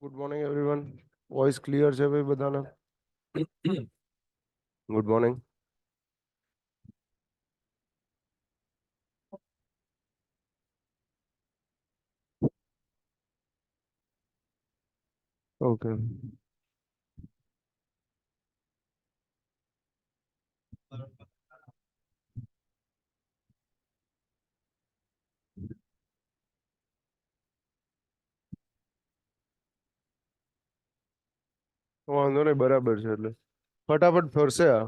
Good morning everyone. Voice clear છે ભાઈ બધાને? Good morning. ઓકે. વાંધો નહીં, બરાબર છે. એટલે ફટાફટ ફરશે આ.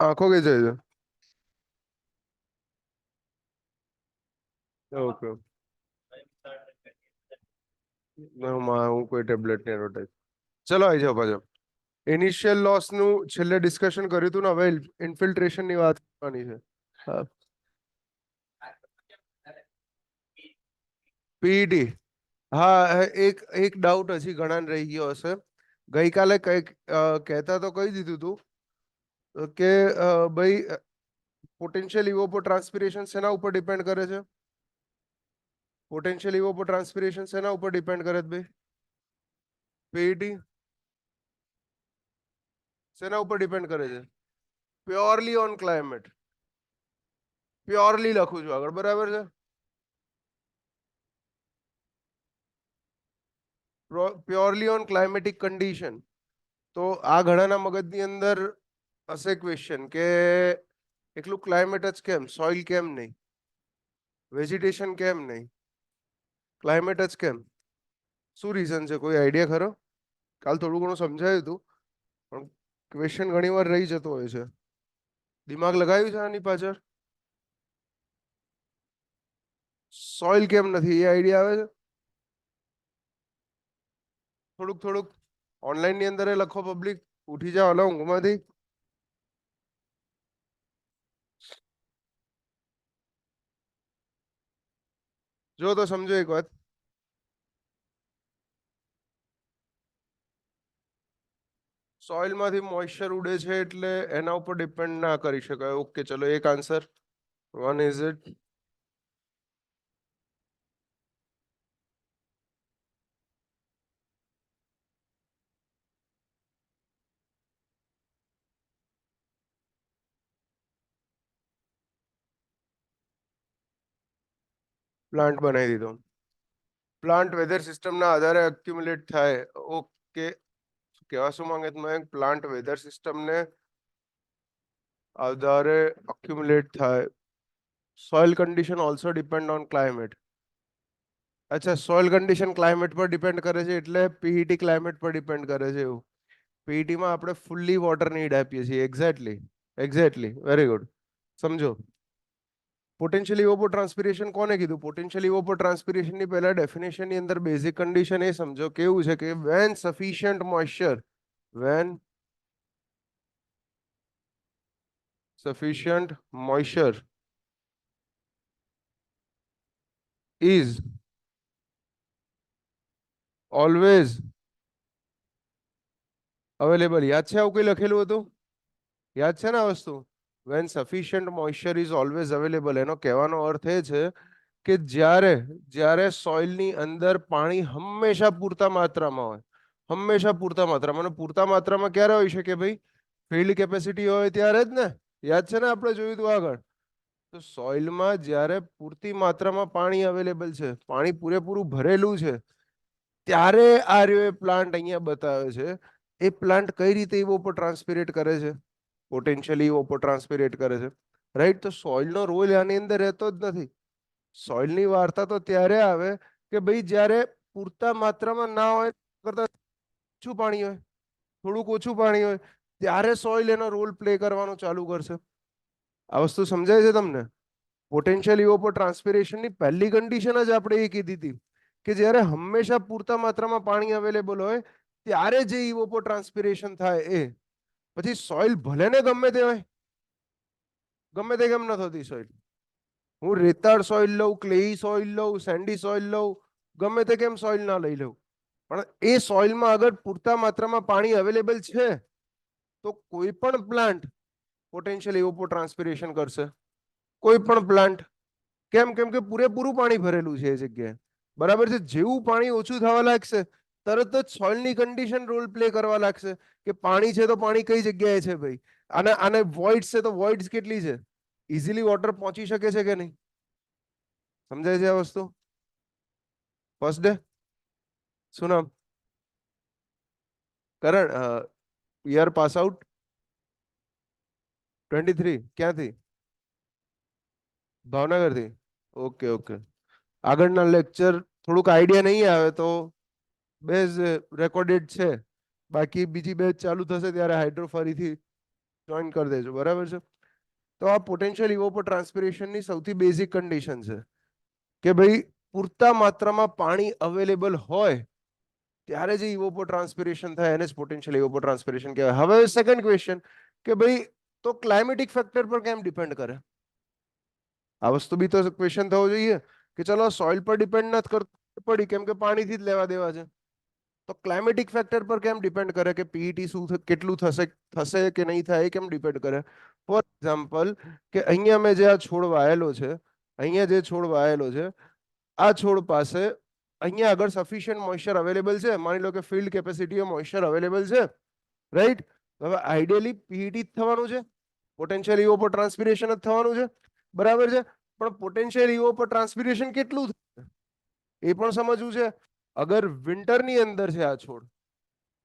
આંખો ખેંચાય છે. ઓકે. હું કોઈ ટેબ્લેટ નહીં રોટાય. ચલો આવી જાઓ પાછો. ઇનિશિયલ લોસ નું છેલ્લે ડિસ્કશન કર્યું હતું ને, હવે ઇન્ફિલ્ટ્રેશન ની વાત કરવાની છે. હા. પીઈટી. હા, એક ડાઉટ હજી ઘણા રહી ગયો હશે. ગઈકાલે કઈક કહેતા તો કહી દીધું તું કે ભાઈ પોટેન્શિયલ ઇવોપોટ્રાન્સપિરેશન શેના ઉપર ડિપેન્ડ કરે છે? પોટેન્શિયલ ઇવોપોટ્રાન્સપિરેશન શેના ઉપર ડિપેન્ડ કરે છે ભાઈ? પીઈટી શેના ઉપર ડિપેન્ડ કરે છે? Purely on climate. પ્યોરલી લખું છું આગળ, બરાબર છે? Purely on climatic condition. તો આ ઘણાના મગજની અંદર હશે ક્વેશ્ચન કે એકલું ક્લાઇમેટ જ કેમ, સોઇલ કેમ નહીં, વેજીટેશન કેમ નહીં, ક્લાઇમેટ જ કેમ? શું રીઝન છે? કોઈ આઈડિયા ખરો? કાલ થોડું ઘણું સમજાયું હતું, પણ ક્વેશ્ચન ઘણી વાર રહી જતો હોય છે. દિમાગ લગાવ્યું છે આની પાછળ? સોઇલ કેમ નથી એ આઈડિયા આવે છે? થોડુંક થોડુંક ઓનલાઈન ની અંદર લખો. પબ્લિક ઉઠી જાઓ હલો ઊંઘમાંથી. જો તો સમજો એક વાત. સોઇલ માંથી મોઇસ્ચર ઉડે છે એટલે એના ઉપર ડિપેન્ડ ના કરી શકાય. ઓકે, ચલો એક answer. One is it. Plant બનાવી દીધો. પ્લાન્ટ વેધર સિસ્ટમના આધારે એક્યુમ્યુલેટ થાય. ઓકે, કહેવા શું માંગે તમે? પ્લાન્ટ વેધર સિસ્ટમને આધારે એક્યુમ્યુલેટ થાય. Soil condition also depend on climate. અચ્છા, સોઇલ કન્ડિશન ક્લાઇમેટ પર ડિપેન્ડ કરે છે, એટલે પીઈટી ક્લાઇમેટ પર ડિપેન્ડ કરે છે એવું. પીઈટી માં આપણે ફુલ્લી વોટર નીડ આપીએ છીએ. Exactly, exactly, very good. સમજો, પોટેન્શિયલ ઇવોપોટ્રાન્સપિરેશન કોને કીધું? પોટેન્શિયલ ઇવોપોટ્રાન્સપિરેશન ની પહેલા ડેફિનેશન ની અંદર બેઝિક કન્ડિશન એ સમજો કેવું છે કે when sufficient moisture, when sufficient moisture is always available. યાદ છે આવું કઈ લખેલું હતું? યાદ છે ને આ વસ્તુ? when sufficient moisture is always available, એનો કહેવાનો અર્થ એ છે કે જ્યારે જ્યારે સોઇલની અંદર પાણી હંમેશા પૂરતા માત્રામાં હોય, હંમેશા પૂરતા માત્રામાં. અને પૂરતા માત્રામાં ક્યારે હોય શકે ભાઈ? ફિલ્ડ કેપેસિટી હોય ત્યારે જ ને. યાદ છે ને, આપણે જોયું હતું આગળ. તો સોઇલમાં જ્યારે પૂરતી માત્રામાં પાણી અવેલેબલ છે, પાણી પૂરેપૂરું ભરેલું છે, ત્યારે આ રહ્યો એ પ્લાન્ટ અહીંયા બતાવે છે. એ પ્લાન્ટ કઈ રીતે ઇવોપોટ્રાન્સપિરેટ કરે છે? પોટેન્શિયલી ઇવોપોટ્રાન્સપિરેટ કરે છે, રાઈટ? તો સોઇલનો રોલ આની અંદર રહેતો જ નથી. સોઇલની વાર્તા તો ત્યારે આવે કે ભાઈ જ્યારે પૂરતા માત્રામાં ના હોય, કરતા ઓછું પાણી હોય, થોડુંક ઓછું પાણી હોય, ત્યારે સોઇલ એનો રોલ પ્લે કરવાનું ચાલુ કરશે. આ વસ્તુ સમજાય છે તમને? પોટેન્શિયલ ઇવોપોટ્રાન્સપિરેશનની પહેલી કન્ડિશન જ આપણે એ કીધી હતી કે જ્યારે હંમેશા પૂરતા માત્રામાં પાણી અવેલેબલ હોય ત્યારે જે ઇવોપોટ્રાન્સપિરેશન થાય એ. પછી સોઇલ ભલે ને ગમે તે હોય, ગમે તે કેમ ન થતી સોઇલ, હું રેતાળ સોઇલ લઉં, ક્લેઈ સોઇલ લઉં, સેન્ડી સોઇલ લઉં, ગમે તે કેમ સોઇલ ના લઈ લઉં, પણ એ સોઇલમાં અગર પૂરતા માત્રામાં પાણી અવેલેબલ છે તો કોઈ પણ પ્લાન્ટ પોટેન્શિયલ ઇવોપોટ્રાન્સપિરેશન કરશે. કોઈ પણ પ્લાન્ટ. કેમ? કેમ કે પૂરેપૂરું પાણી ભરેલું છે એ જગ્યાએ. બરાબર છે? જેવું પાણી ઓછું થવા લાગશે તરત જ સોઇલની કન્ડિશન રોલ પ્લે કરવા લાગશે કે પાણી છે તો પાણી કઈ જગ્યાએ છે ભાઈ. આને આને વોઇડ્સ છે તો વોઇડ્સ કેટલી છે? ઇઝીલી વોટર પહોંચી શકે છે કે નહીં? સમજાય છે આ વસ્તુ? ફર્સ્ટ ડે શું નામ? કરણ. Year pass out 23. ક્યાંથી? ભાવનગરથી. Okay okay. આગળના લેક્ચર થોડુંક આઈડિયા નહીં આવે તો બેઝ રેકોર્ડેડ છે, બાકી બીજી બેચ ચાલુ થશે ત્યારે હાઇડ્રો ફરીથી જોઈન કરી દેજો. બરાબર છે? તો આ પોટેન્શિયલ ઇવોપોટ્રાન્સપિરેશનની સૌથી બેઝિક કન્ડિશન છે કે ભાઈ પૂરતા માત્રામાં પાણી અવેલેબલ હોય ત્યારે જે ઇવોપોટ્રાન્સપિરેશન થાય એને જ પોટેન્શિયલ ઇવોપોટ્રાન્સપિરેશન કહેવાય. હવે સેકન્ડ ક્વેશ્ચન કે ભાઈ તો ક્લાઇમેટિક ફેક્ટર પર કેમ ડિપેન્ડ કરે? આ વસ્તુ બી તો ક્વેશ્ચન થવો જોઈએ કે ચલો સોઇલ પર ડિપેન્ડ નથી કરતું પડી કેમ કે પાણીથી જ લેવા દેવા છે, તો ક્લાઇમેટિક ફેક્ટર પર કેમ ડિપેન્ડ કરે કે પીઈટી શું કેટલું થશે થશે કે નહીં થાય? એ કેમ ડિપેન્ડ કરે? ફોર એક્ઝામ્પલ કે અહીંયા મેં જે આ છોડ વાયેલો છે, અહીંયા જે છોડ વાયેલો છે, આ છોડ પાસે અહીંયા આગળ સફિશિયન્ટ મોઇસ્ચર અવેલેબલ છે. માની લો કે ફિલ્ડ કેપેસિટી મોઇસ્ચર અવેલેબલ છે, રાઈટ? હવે આઈડિયલી પીઈટી જ થવાનું છે, પોટેન્શિયલ ઇવોપોટ્રાન્સપિરેશન જ થવાનું છે. બરાબર છે? પણ પોટેન્શિયલ ઇવોપોટ્રાન્સપિરેશન કેટલું થશે એ પણ સમજવું છે. અગર વિન્ટરની અંદર છે આ છોડ,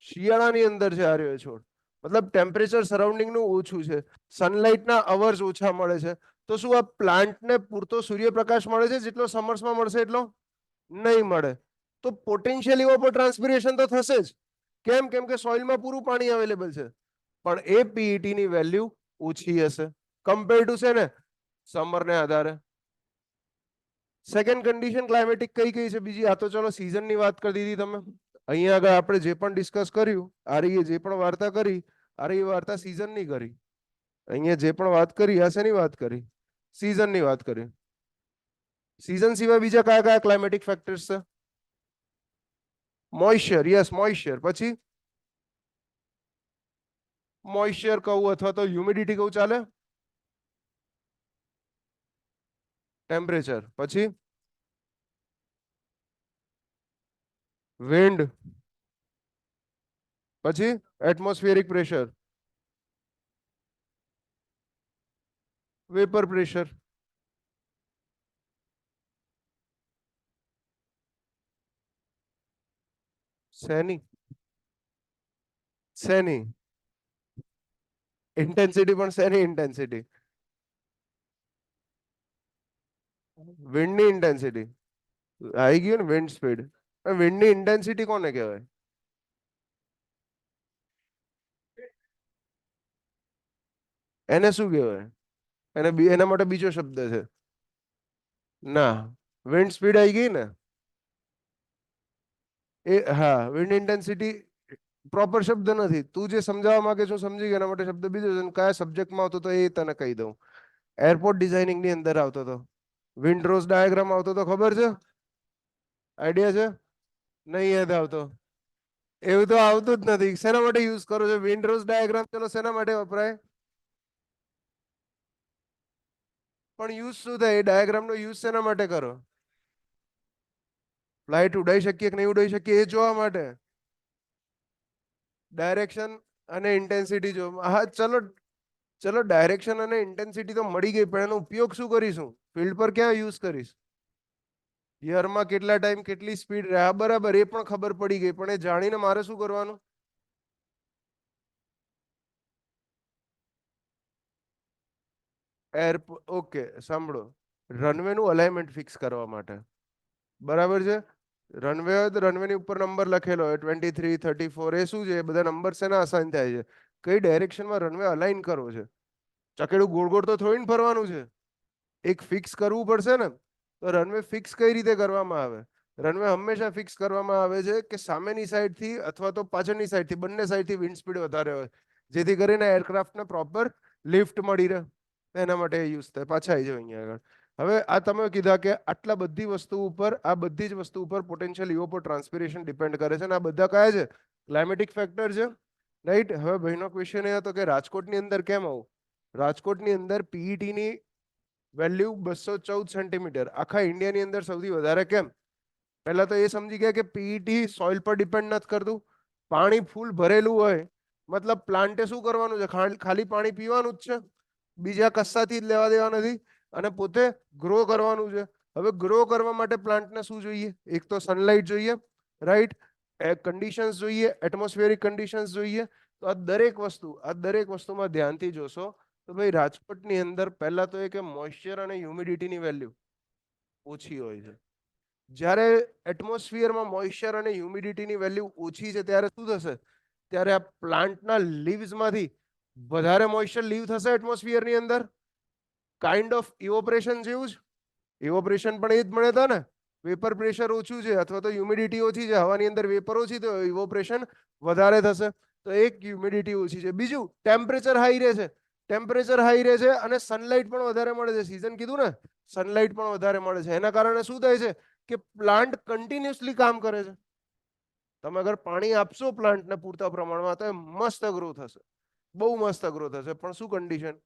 શિયાળાની અંદર છે આ રહ્યો છોડ, મતલબ ટેમ્પરેચર સરાઉન્ડિંગનું ઓછું છે, સનલાઇટના અવર્સ ઓછા મળે છે, તો શું આ પ્લાન્ટને પૂરતો સૂર્યપ્રકાશ મળે છે જેટલો સમર્સમાં મળશે એટલો? નહીં મળે. તો પોટેન્શિયલ ઇવોપોટ્રાન્સપિરેશન તો થશે જ. કેમ? કેમ કે સોઇલમાં પૂરું પાણી અવેલેબલ છે, પણ એ પીઈટી ની વેલ્યુ ઓછી હશે કમ્પેર ટુ છે ને સમરને આધારે. સેકન્ડ કન્ડિશન ક્લાઇમેટિક કઈ કઈ છે બીજી? આ તો ચલો સીઝનની વાત કરી દીધી તમે. અહીંયા આગળ આપણે જે પણ ડિસ્કસ કર્યું, આ રહી જે પણ વાર્તા કરી, આ રહી વાર્તા સીઝનની કરી. અહીંયા જે પણ વાત કરી આ શેની વાત કરી? સીઝનની વાત કરી. સીઝન સિવાય બીજા કયા કયા ક્લાઇમેટિક ફેક્ટર્સ છે? Moisture, yes moisture. પછી મોઇસ્ચર કહું અથવા તો હ્યુમિડિટી કહું ચાલે? ટેમ્પરેચર. પછી વિન્ડ. પછી એટમોસ્ફિયરિક પ્રેશર, વેપર પ્રેશર. શેની શેની ઇન્ટેન્સિટી પણ શેની ઇન્ટેન્સિટી? વિન્ડની ઇન્ટેન્સિટી. આવી ગયું ને વિન્ડ સ્પીડ. વિન્ડની ઇન્ટેન્સિટી કોને કહેવાય? એને શું કહેવાય? એના માટે બીજો શબ્દ છે. ના, વિન્ડ સ્પીડ આવી ગઈ ને. હા, વિન્ડ ઇન્ટેન્સિટી પ્રોપર શબ્દ નથી. તું જે સમજાવવા માંગે છો સમજી ગયા, એના માટે શબ્દ બીજો છે. કયા સબ્જેક્ટમાં આવતો તો એ તને કહી દઉં. એરપોર્ટ ડિઝાઇનિંગ ની અંદર આવતો હતો. વિન્ડ રોઝ ડાયાગ્રામ આવતો તો ખબર છે? આઈડિયા છે? નહીં યાદ આવતો? એવું તો આવતું જ નથી. શેના માટે યુઝ કરો છો વિન્ડ રોઝ ડાયાગ્રામ? ચલો શેના માટે વપરાય? પણ યુઝ શું થાય? એ ડાયાગ્રામ નો યુઝ શેના માટે કરો? ફ્લાઇટ ઉડાઈ શકીએ કે નહીં ઉડાઈ શકીએ એ જોવા માટે. ડાયરેક્શન અને ઇન્ટેન્સિટી જો. હા ચલો, ચલો ડાયરેક્શન અને ઇન્ટેન્સિટી તો મળી ગઈ, પણ એનો ઉપયોગ શું કરીશું? ફિલ્ડ પર ક્યાં યુઝ કરીશ? યરમાં કેટલા ટાઈમ કેટલી સ્પીડ રહે, બરાબર, એ પણ ખબર પડી ગઈ. પણ એ જાણીને મારે શું કરવાનું? એર ઓકે, સાંભળો. રનવે નું અલાઇનમેન્ટ ફિક્સ કરવા માટે, બરાબર છે. રનવે હોય તો રનવે ની ઉપર નંબર લખેલો હોય 23, 34. એ શું છે? એ બધા નંબર શેના અસાઇન થાય છે? કઈ ડાયરેક્શનમાં રનવે અલાઇન કરવો છે? ચકેડું ગોળ ગોળ તો થોડી ને ફરવાનું છે. એક ફિક્સ કરવું પડશે ને. તો રનવે ફિક્સ કઈ રીતે કરવામાં આવે? રનવે હંમેશા ફિક્સ કરવામાં આવે છે કે સામેની સાઈડ થી અથવા તો પાછળની સાઈડ થી, બંને સાઈડ થી વિન્ડ સ્પીડ વધારે હોય, જેથી કરીને એરક્રાફ્ટને પ્રોપર લિફ્ટ મળી રહે. એના માટે યુઝ થાય. પાછા આવી જાવ અહીંયા આગળ. હવે આ તમે કીધા કે આટલા બધી વસ્તુ ઉપર, આ બધી જ વસ્તુ ઉપર પોટેન્શિયલ ઇવોપોર ટ્રાન્સપિરેશન ડિપેન્ડ કરે છે, અને આ બધા કયા છે? ક્લાઇમેટિક ફેક્ટર છે, રાઈટ. હવે ભાઈનો ક્વેશ્ચન એ હતો કે રાજકોટની અંદર કેમ આવું? રાજકોટની અંદર પીઈટી ની વેલ્યુ 214 સેન્ટીમીટર, આખા ઇન્ડિયાની અંદર સૌથી વધારે કેમ? પહેલા તો એ સમજી ગયા કે પીઈટી સોઇલ પર ડિપેન્ડ નથી કરતું. પાણી ફૂલ ભરેલું હોય મતલબ પ્લાન્ટે શું કરવાનું છે? ખાલી પાણી પીવાનું જ છે, બીજા કશાથી જ લેવા દેવા નથી, અને પોતે ગ્રો કરવાનું છે. હવે ગ્રો કરવા માટે પ્લાન્ટને શું જોઈએ? એક તો સનલાઇટ જોઈએ, રાઈટ. કન્ડિશન્સ જોઈએ, એટમોસ્ફિયરિક કન્ડિશન્સ જોઈએ. તો આ દરેક વસ્તુમાં ધ્યાનથી જોશો તો ભાઈ રાજકોટની અંદર પહેલા તો એ કે મોઇસ્ચર અને હ્યુમિડિટીની વેલ્યુ ઓછી હોય છે. જ્યારે એટમોસ્ફિયરમાં મોઇસ્ચર અને હ્યુમિડિટીની વેલ્યુ ઓછી છે ત્યારે શું થશે? ત્યારે આ પ્લાન્ટના લીવ્સમાંથી વધારે મોઇસ્ચર લીવ થશે એટમોસ્ફિયરની અંદર, કાઇન્ડ ઓફ ઇવોપરેશન જેવું જ. ઇવોપરેશન પણ એ જ મળે હતા ને. વેપર પ્રેશર ઓછું છે અથવા તો હ્યુમિડિટી ઓછી છે, હવાની અંદર વેપર ઓછી, તો ઇવોપરેશન વધારે થશે. તો એક હ્યુમિડિટી ઓછી છે, બીજું ટેમ્પરેચર હાઈ રહે છે. ટેમ્પરેચર હાઈ રહે છે અને સનલાઇટ પણ વધારે મળે છે. સીઝન કીધું ને, સનલાઇટ પણ વધારે મળે છે. એના કારણે શું થાય છે કે પ્લાન્ટ કન્ટિન્યુઅસલી કામ કરે છે. તમે અગર પાણી આપશો પ્લાન્ટને પૂરતા પ્રમાણમાં તો એ મસ્ત ગ્રો થશે, બહુ મસ્ત ગ્રો થશે. પણ શું કન્ડિશન?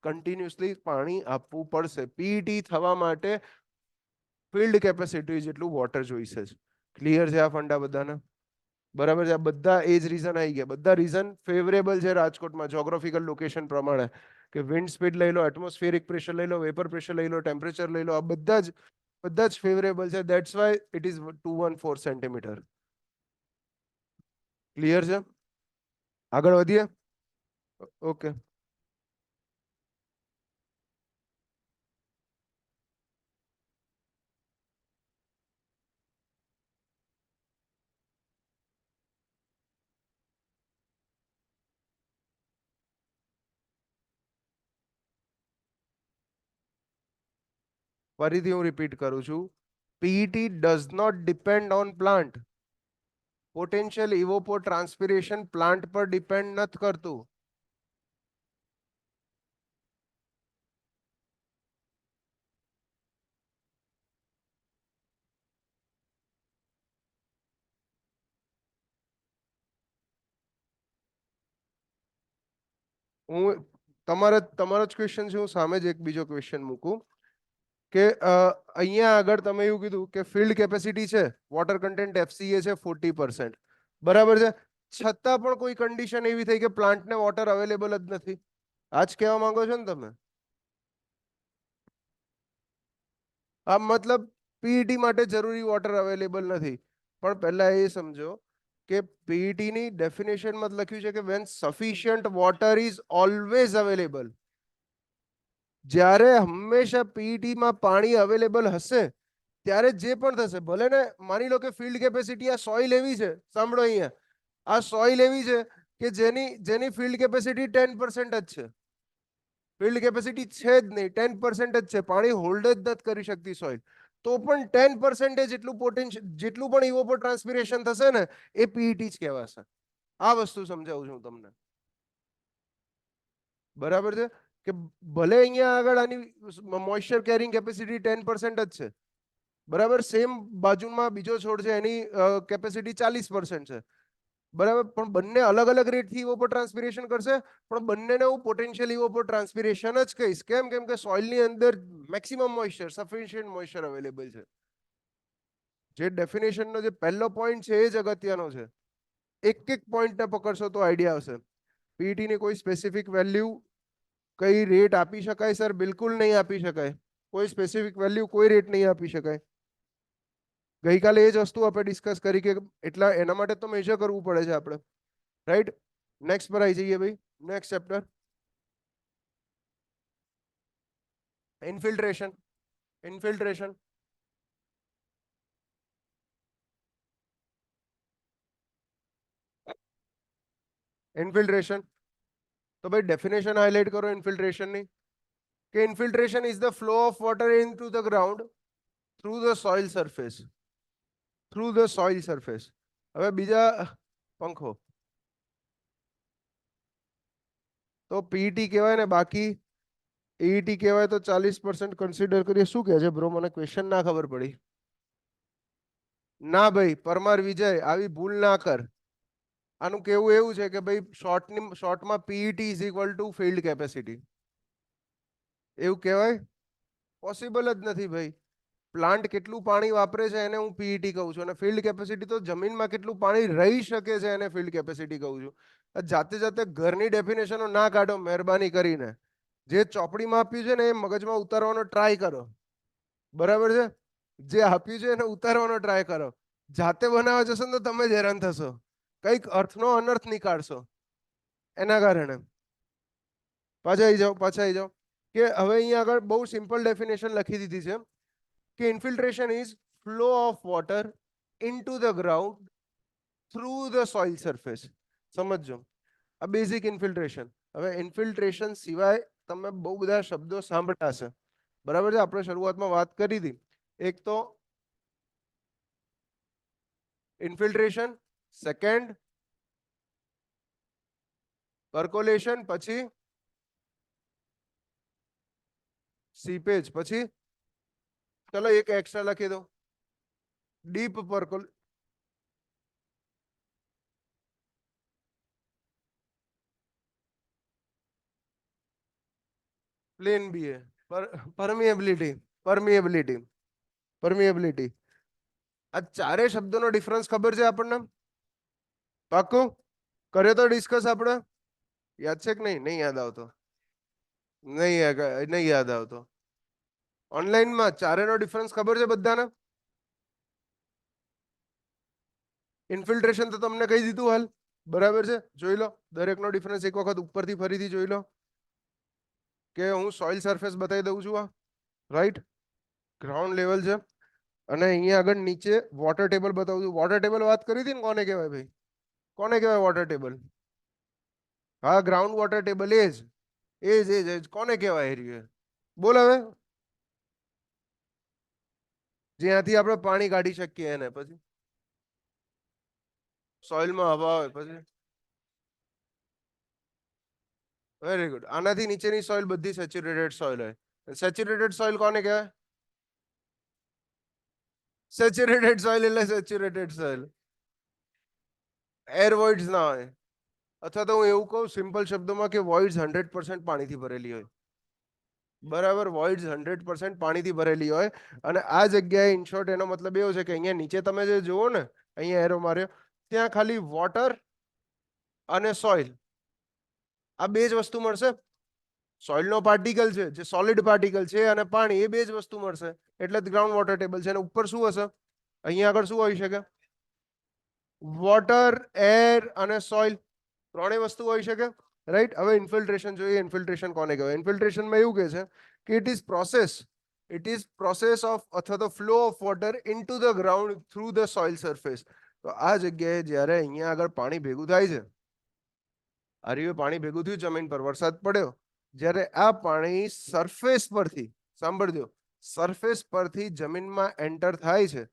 કન્ટિન્યુઅસલી પાણી આપવું પડશે. પીઈટી થવા માટે ફિલ્ડ કેપેસિટી જેટલું વોટર જોઈશે જ. ક્લિયર છે આ ફંડા બધાને? બરાબર છે. આ બધા એ જ રીઝન આવી ગયા. બધા રીઝન ફેવરેબલ છે રાજકોટમાં જ્યોગ્રાફિકલ લોકેશન પ્રમાણે, કે વિન્ડ સ્પીડ લઈ લો, એટમોસ્ફિયરિક પ્રેશર લઈ લો, વેપર પ્રેશર લઈ લો, ટેમ્પરેચર લઈ લો, આ બધા જ ફેવરેબલ છે. That's why it is 214 centimetre. Clear છે? આગળ વધીએ. ઓકે. ફરીથી હું રિપીટ કરું છું. PET does not depend on plant. Potential evapotranspiration plant પર ડિપેન્ડ નથી કરતું. હું તમારો જ ક્વેશ્ચન છે, હું સામે જ એક બીજો ક્વેશ્ચન મૂકું કે અહીંયા આગળ તમે એવું કીધું કે ફિલ્ડ કેપેસિટી છે, વોટર કન્ટેન્ટ એફસીએ છે 40%, બરાબર છે. છતાં પણ કોઈ કન્ડિશન એવી થઈ કે પ્લાન્ટને વોટર અવેલેબલ જ નથી. આજ કહેવા માંગો છો ને તમે? આ મતલબ પીઈટી માટે જરૂરી વોટર અવેલેબલ નથી. પણ પહેલા એ સમજો કે પીઈટી ની ડેફિનેશન માં લખ્યું છે કે when sufficient water is always available, જ્યારે હંમેશા પીઈટી માં પાણી અવેલેબલ હશે ત્યારે જે પણ થશે, ભલે ને માની લો કે ફિલ્ડ કેપેસિટી આ સોઇલ એવી છે, સાંભળો અહીંયા, આ સોઇલ એવી છે કે જેની જેની ફિલ્ડ કેપેસિટી 10% જ છે, ફિલ્ડ કેપેસિટી છે જ નહીં, 10% જ છે, પાણી હોલ્ડ જ નથી કરી શકતી સોઇલ, તો પણ 10% જેટલું પોટેન્શિયલ, જેટલું પણ ઇવોપોર ટ્રાન્સપિરેશન થશે ને એ પીઈટી જ કહેવાશે. આ વસ્તુ સમજાવું છું તમને, બરાબર છે કે ભલે અહીંયા આગળ આની મોઇસ્ચર કેરિંગ કેપેસિટી 10% જ છે, બરાબર, સેમ બાજુમાં બીજો છોડ છે એની કેપેસિટી 40% છે, બરાબર, પણ બંને અલગ અલગ રેટથી ઇવોપોર ટ્રાન્સપિરેશન કરશે, પણ બંનેને હું પોટેન્શિયલ ઇવોપોર ટ્રાન્સપિરેશન જ કહીશ. કેમ? કેમ કે સોઇલની અંદર maximum moisture, sufficient moisture available છે. જે ડેફિનેશનનો જે પહેલો પોઈન્ટ છે એ જ અગત્યનો છે. એક એક પોઈન્ટને પકડશો તો આઈડિયા આવશે. પીઈટી ની કોઈ સ્પેસિફિક વેલ્યુ, કઈ રેટ આપી શકાય સર? બિલકુલ નહીં આપી શકાય. કોઈ સ્પેસિફિક વેલ્યુ, કોઈ રેટ નહીં આપી શકાય. ગઈકાલે એ જ વસ્તુ આપણે ડિસ્કસ કરી કે એટલા એના માટે તો મેજર કરવું પડે છે આપણે, રાઈટ? નેક્સ્ટ પર આવી જઈએ ભાઈ, next chapter, infiltration. Infiltration infiltration તો ભાઈ ડેફિનેશન હાઇલાઇટ કરો ઇન્ફિલ્ટ્રેશનની, કે infiltration is the flow of water into the ground through the soil surface, through the soil surface. હવે બીજા પંખો તો પીઈટી કહેવાય ને, બાકી એઈટી કહેવાય તો 40% કન્સિડર કરીએ. શું કહે છે બ્રો? મને ક્વેશ્ચન ના ખબર પડી. ના ભાઈ, પરમાર વિજય, આવી ભૂલ ના કર. આનું કેવું એવું છે કે ભાઈ શોર્ટમાં PET is equal to field capacity. એવું કહેવાય? પોસિબલ જ નથી ભાઈ. પ્લાન્ટ કેટલું પાણી વાપરે છે એને હું પીઈટી કહું છું, અને ફિલ્ડ કેપેસિટી તો જમીનમાં કેટલું પાણી રહી શકે છે એને ફિલ્ડ કેપેસિટી કહું છું. જાતે જાતે ઘરની ડેફિનેશનો ના કાઢો મહેરબાની કરીને. જે ચોપડીમાં આપ્યું છે ને એ મગજમાં ઉતારવાનો ટ્રાય કરો, બરાબર છે? જે આપ્યું છે એને ઉતારવાનો ટ્રાય કરો. જાતે બનાવવા જશો ને તો તમે જ હેરાન થશો, કંઈક અર્થનો અનર્થ નીકાળશો. એના કારણે પાછા આવી જાઓ, પાછા આવી જાઓ, કે હવે અહીંયા આગળ બહુ સિમ્પલ ડેફિનેશન લખી દીધી છે કે infiltration is flow of water into the ground through the soil surface. સમજો, આ બેઝિક ઇન્ફિલ્ટ્રેશન. હવે ઇન્ફિલ્ટ્રેશન સિવાય તમે બહુ બધા શબ્દો સાંભળ્યા હશે, બરાબર છે? આપણે શરૂઆતમાં વાત કરી હતી. એક તો ઇન્ફિલ્ટ્રેશન, સેકન્ડ પર્કોલેશન, પછી સીપેજ, પછી ચલો એક એક્સ્ટ્રા લખી દો, ડીપ પર્કોલ, પ્લેન બી એ પરમિએબિલિટી, પરમિએબિલિટી, પરમિએબિલિટી. આ ચારે શબ્દોનો ડિફરન્સ ખબર છે આપણને? પાક્કું? કર્યો તો ડિસ્કસ આપણે? યાદ છે કે નહીં? નહીં યાદ આવતો? નહીં યાદ આવતો? ઓનલાઈનમાં ચારેનો ડિફરન્સ ખબર છે બધાને? ઇન્ફિલ્ટ્રેશન તો તમને કહી દીધું હાલ, બરાબર છે? જોઈ લો દરેકનો ડિફરન્સ એક વખત ઉપરથી ફરીથી જોઈ લો, કે હું સોઇલ સરફેસ બતાવી દઉં છું. આ રાઈટ ગ્રાઉન્ડ લેવલ છે, અને અહીંયા આગળ નીચે વોટર ટેબલ બતાવું છું. વોટર ટેબલ વાત કરી હતી ને, કોને કહેવાય ભાઈ? કોને કહેવાય વોટર ટેબલ? હા, ગ્રાઉન્ડ વોટર ટેબલ એ જ કોને કહેવાય? એરિયા બોલ હવે. જ્યાંથી આપણે પાણી કાઢી શકીએ એને, પછી સોઇલમાં હવા હોય, પછી વેરી ગુડ. આનાથી નીચેની સોઇલ બધી સેચ્યુરેટેડ સોઇલ હોય. સેચ્યુરેટેડ સોઇલ કોને કહેવાય? સેચ્યુરેટેડ સોઇલ એટલે સેચ્યુરેટેડ સોઇલ, એર વોઇડ્સ ના હોય. અથવા તો હું એવું કહું સિમ્પલ શબ્દોમાં કે વોઇડ્સ 100% પાણીથી ભરેલી હોય. બરાબર, વોઇડ્સ 100% પાણીથી ભરેલી હોય. અને આ જગ્યાએ ઇન શોર્ટ એનો મતલબ એવો છે કે અહીંયા નીચે તમે જે જુઓ ને, અહીંયા એરો માર્યો, ત્યાં ખાલી વોટર અને સોઇલ, આ બે જ વસ્તુ મળશે. સોઇલનો પાર્ટિકલ છે જે સોલિડ પાર્ટિકલ છે, અને પાણી, એ બે જ વસ્તુ મળશે. એટલે ગ્રાઉન્ડ વોટર ટેબલ છે. અને ઉપર શું હશે? અહીંયા આગળ શું હોઈ શકે? વોટર, એર અને સોઇલ, ત્રણેય વસ્તુ હોઈ શકે. રાઈટ. હવે ઇન્ફિલ્ટ્રેશન જોઈએ. ઇન્ફિલ્ટ્રેશન કોને કહેવાય? ઇન્ફિલ્ટ્રેશનમાં એવું કહે છે કે ઇટ ઇઝ પ્રોસેસ ઓફ અથવા તો flow of water into the ground through the soil surface. તો આ જગ્યાએ જ્યારે અહીંયા આગળ પાણી ભેગું થાય છે, આ રહ્યું પાણી ભેગું થયું જમીન પર, વરસાદ પડ્યો, જ્યારે આ પાણી સરફેસ પરથી, સાંભળજો, સરફેસ પરથી જમીનમાં એન્ટર થાય છે,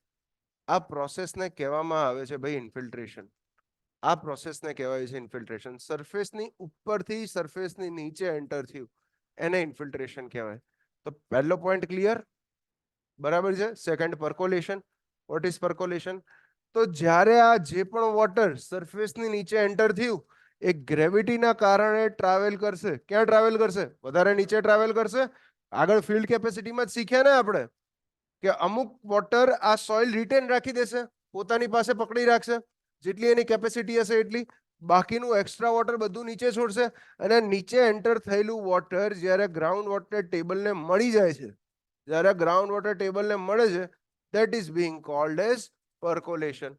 આ પ્રોસેસને કહેવામાં આવે છે ભાઈ ઇન્ફિલ્ટ્રેશન. આ પ્રોસેસને કહેવાય છે ઇન્ફિલ્ટ્રેશન. સરફેસની ઉપરથી સરફેસની નીચે એન્ટર થયું એને ઇન્ફિલ્ટ્રેશન કહેવાય. તો પહેલો પોઈન્ટ ક્લિયર, બરાબર છે. Second, percolation. What is percolation? તો જ્યારે આ જે પણ વોટર સરફેસની નીચે એન્ટર થયું એ ગ્રેવિટીના કારણે ટ્રાવેલ કરશે. ક્યાં ટ્રાવેલ કરશે? વધારે નીચે ટ્રાવેલ કરશે. આગળ ફિલ્ડ કેપેસિટીમાં જ શીખ્યા ને આપણે કે અમુક વોટર આ સોઇલ રિટેન રાખી દેશે, પોતાની પાસે પકડી રાખશે, જેટલી એની કેપેસિટી હશે એટલી. બાકીનું એક્સ્ટ્રા વોટર બધું નીચે છોડશે. અને નીચે એન્ટર થયેલું વોટર જ્યારે ગ્રાઉન્ડ વોટર ટેબલને મળી જાય છે, જ્યારે ગ્રાઉન્ડ વોટર ટેબલને મળે છે, that is being called as percolation.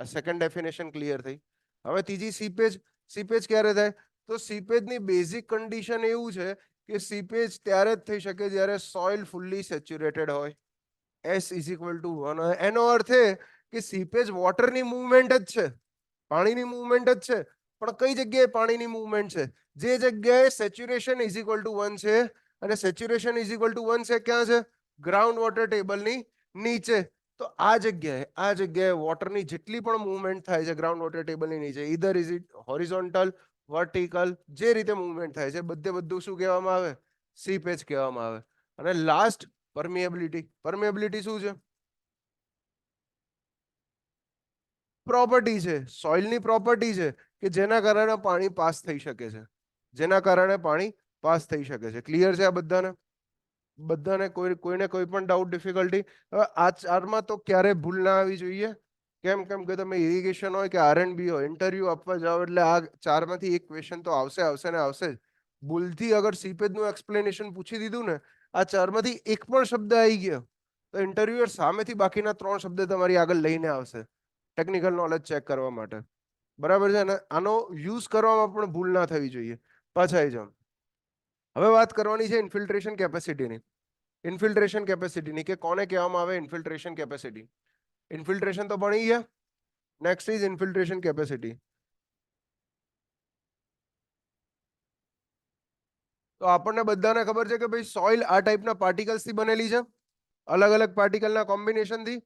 આ સેકન્ડ ડેફિનેશન ક્લિયર થઈ. હવે ત્રીજી, સીપેજ. સીપેજ ક્યારે થાય? તો સીપેજની બેઝિક કન્ડિશન એવું છે કે સીપેજ ત્યારે જ થઈ શકે જ્યારે સોઇલ ફુલ્લી સેચ્યુરેટેડ હોય, S ઇઝ ઇક્વલ ટુ 1 હોય. એનો અર્થ એ કે સીપેજ વોટરની મૂવમેન્ટ જ છે, પાણીની મૂવમેન્ટ જ છે, પણ કઈ જગ્યાએ પાણીની મૂવમેન્ટ છે? જે જગ્યાએ સેચ્યુરેશન ઇઝ ઇક્વલ ટુ 1 છે. અને સેચ્યુરેશન ઇઝ ઇક્વલ ટુ 1 છે ક્યાં છે? ગ્રાઉન્ડ વોટર ટેબલની નીચે. તો આ જગ્યાએ વોટરની જેટલી પણ મૂવમેન્ટ થાય છે ગ્રાઉન્ડ વોટર ટેબલની નીચે, either is it horizontal, vertical, જે રીતે મૂવમેન્ટ થાય છે બધું શું કહેવામાં આવે? સીપેજ કહેવામાં આવે. અને લાસ્ટ, પરમિએબિલિટી. પરમિએબિલિટી શું છે? પ્રોપર્ટી છે, સોઇલની પ્રોપર્ટી છે કે જેના કારણે પાણી પાસ થઈ શકે છે, જેના કારણે પાણી પાસ થઈ શકે છે. ક્લિયર છે આ બધાને? બધાને કોઈને કોઈ પણ ડાઉટ, ડિફિકલ્ટી? હવે આ ચારમાં તો ક્યારે ભૂલ ના આવી જોઈએ. કેમ કે તમે ઇરિગેશન હોય કે R&B હોય, ઇન્ટરવ્યુ આપવા જાઓ એટલે આ ચારમાંથી એક ક્વેશ્ચન તો આવશે ને આવશે જ. ભૂલથી અગર સીપેજ નું એક્સપ્લેનેશન પૂછી દીધું ને, આ ચારમાંથી એક પણ શબ્દ આવી ગયો તો ઇન્ટરવ્યુઅર સામેથી બાકીના 3 શબ્દ તમારી આગળ લઈને આવશે ટેકનિકલ નોલેજ ચેક કરવા માટે. બરાબર છે? અને આનો યુઝ કરવામાં પણ ભૂલ ના થવી જોઈએ. પાછા આવી જાઓ. હવે વાત કરવાની છે ઇન્ફિલ્ટ્રેશન કેપેસિટીની. ઇન્ફિલ્ટ્રેશન કેપેસિટીની કે કોને કહેવામાં આવે ઇન્ફિલ્ટ્રેશન કેપેસિટી. ઇન્ફિલ્ટ્રેશન તો ભણી ગયા. Next is infiltration capacity. તો આપણને બધાને ખબર છે કે ભાઈ સોઇલ આ ટાઈપના પાર્ટિકલ્સ થી બનેલી છે, અલગ અલગ પાર્ટિકલના કોમ્બિનેશન થી.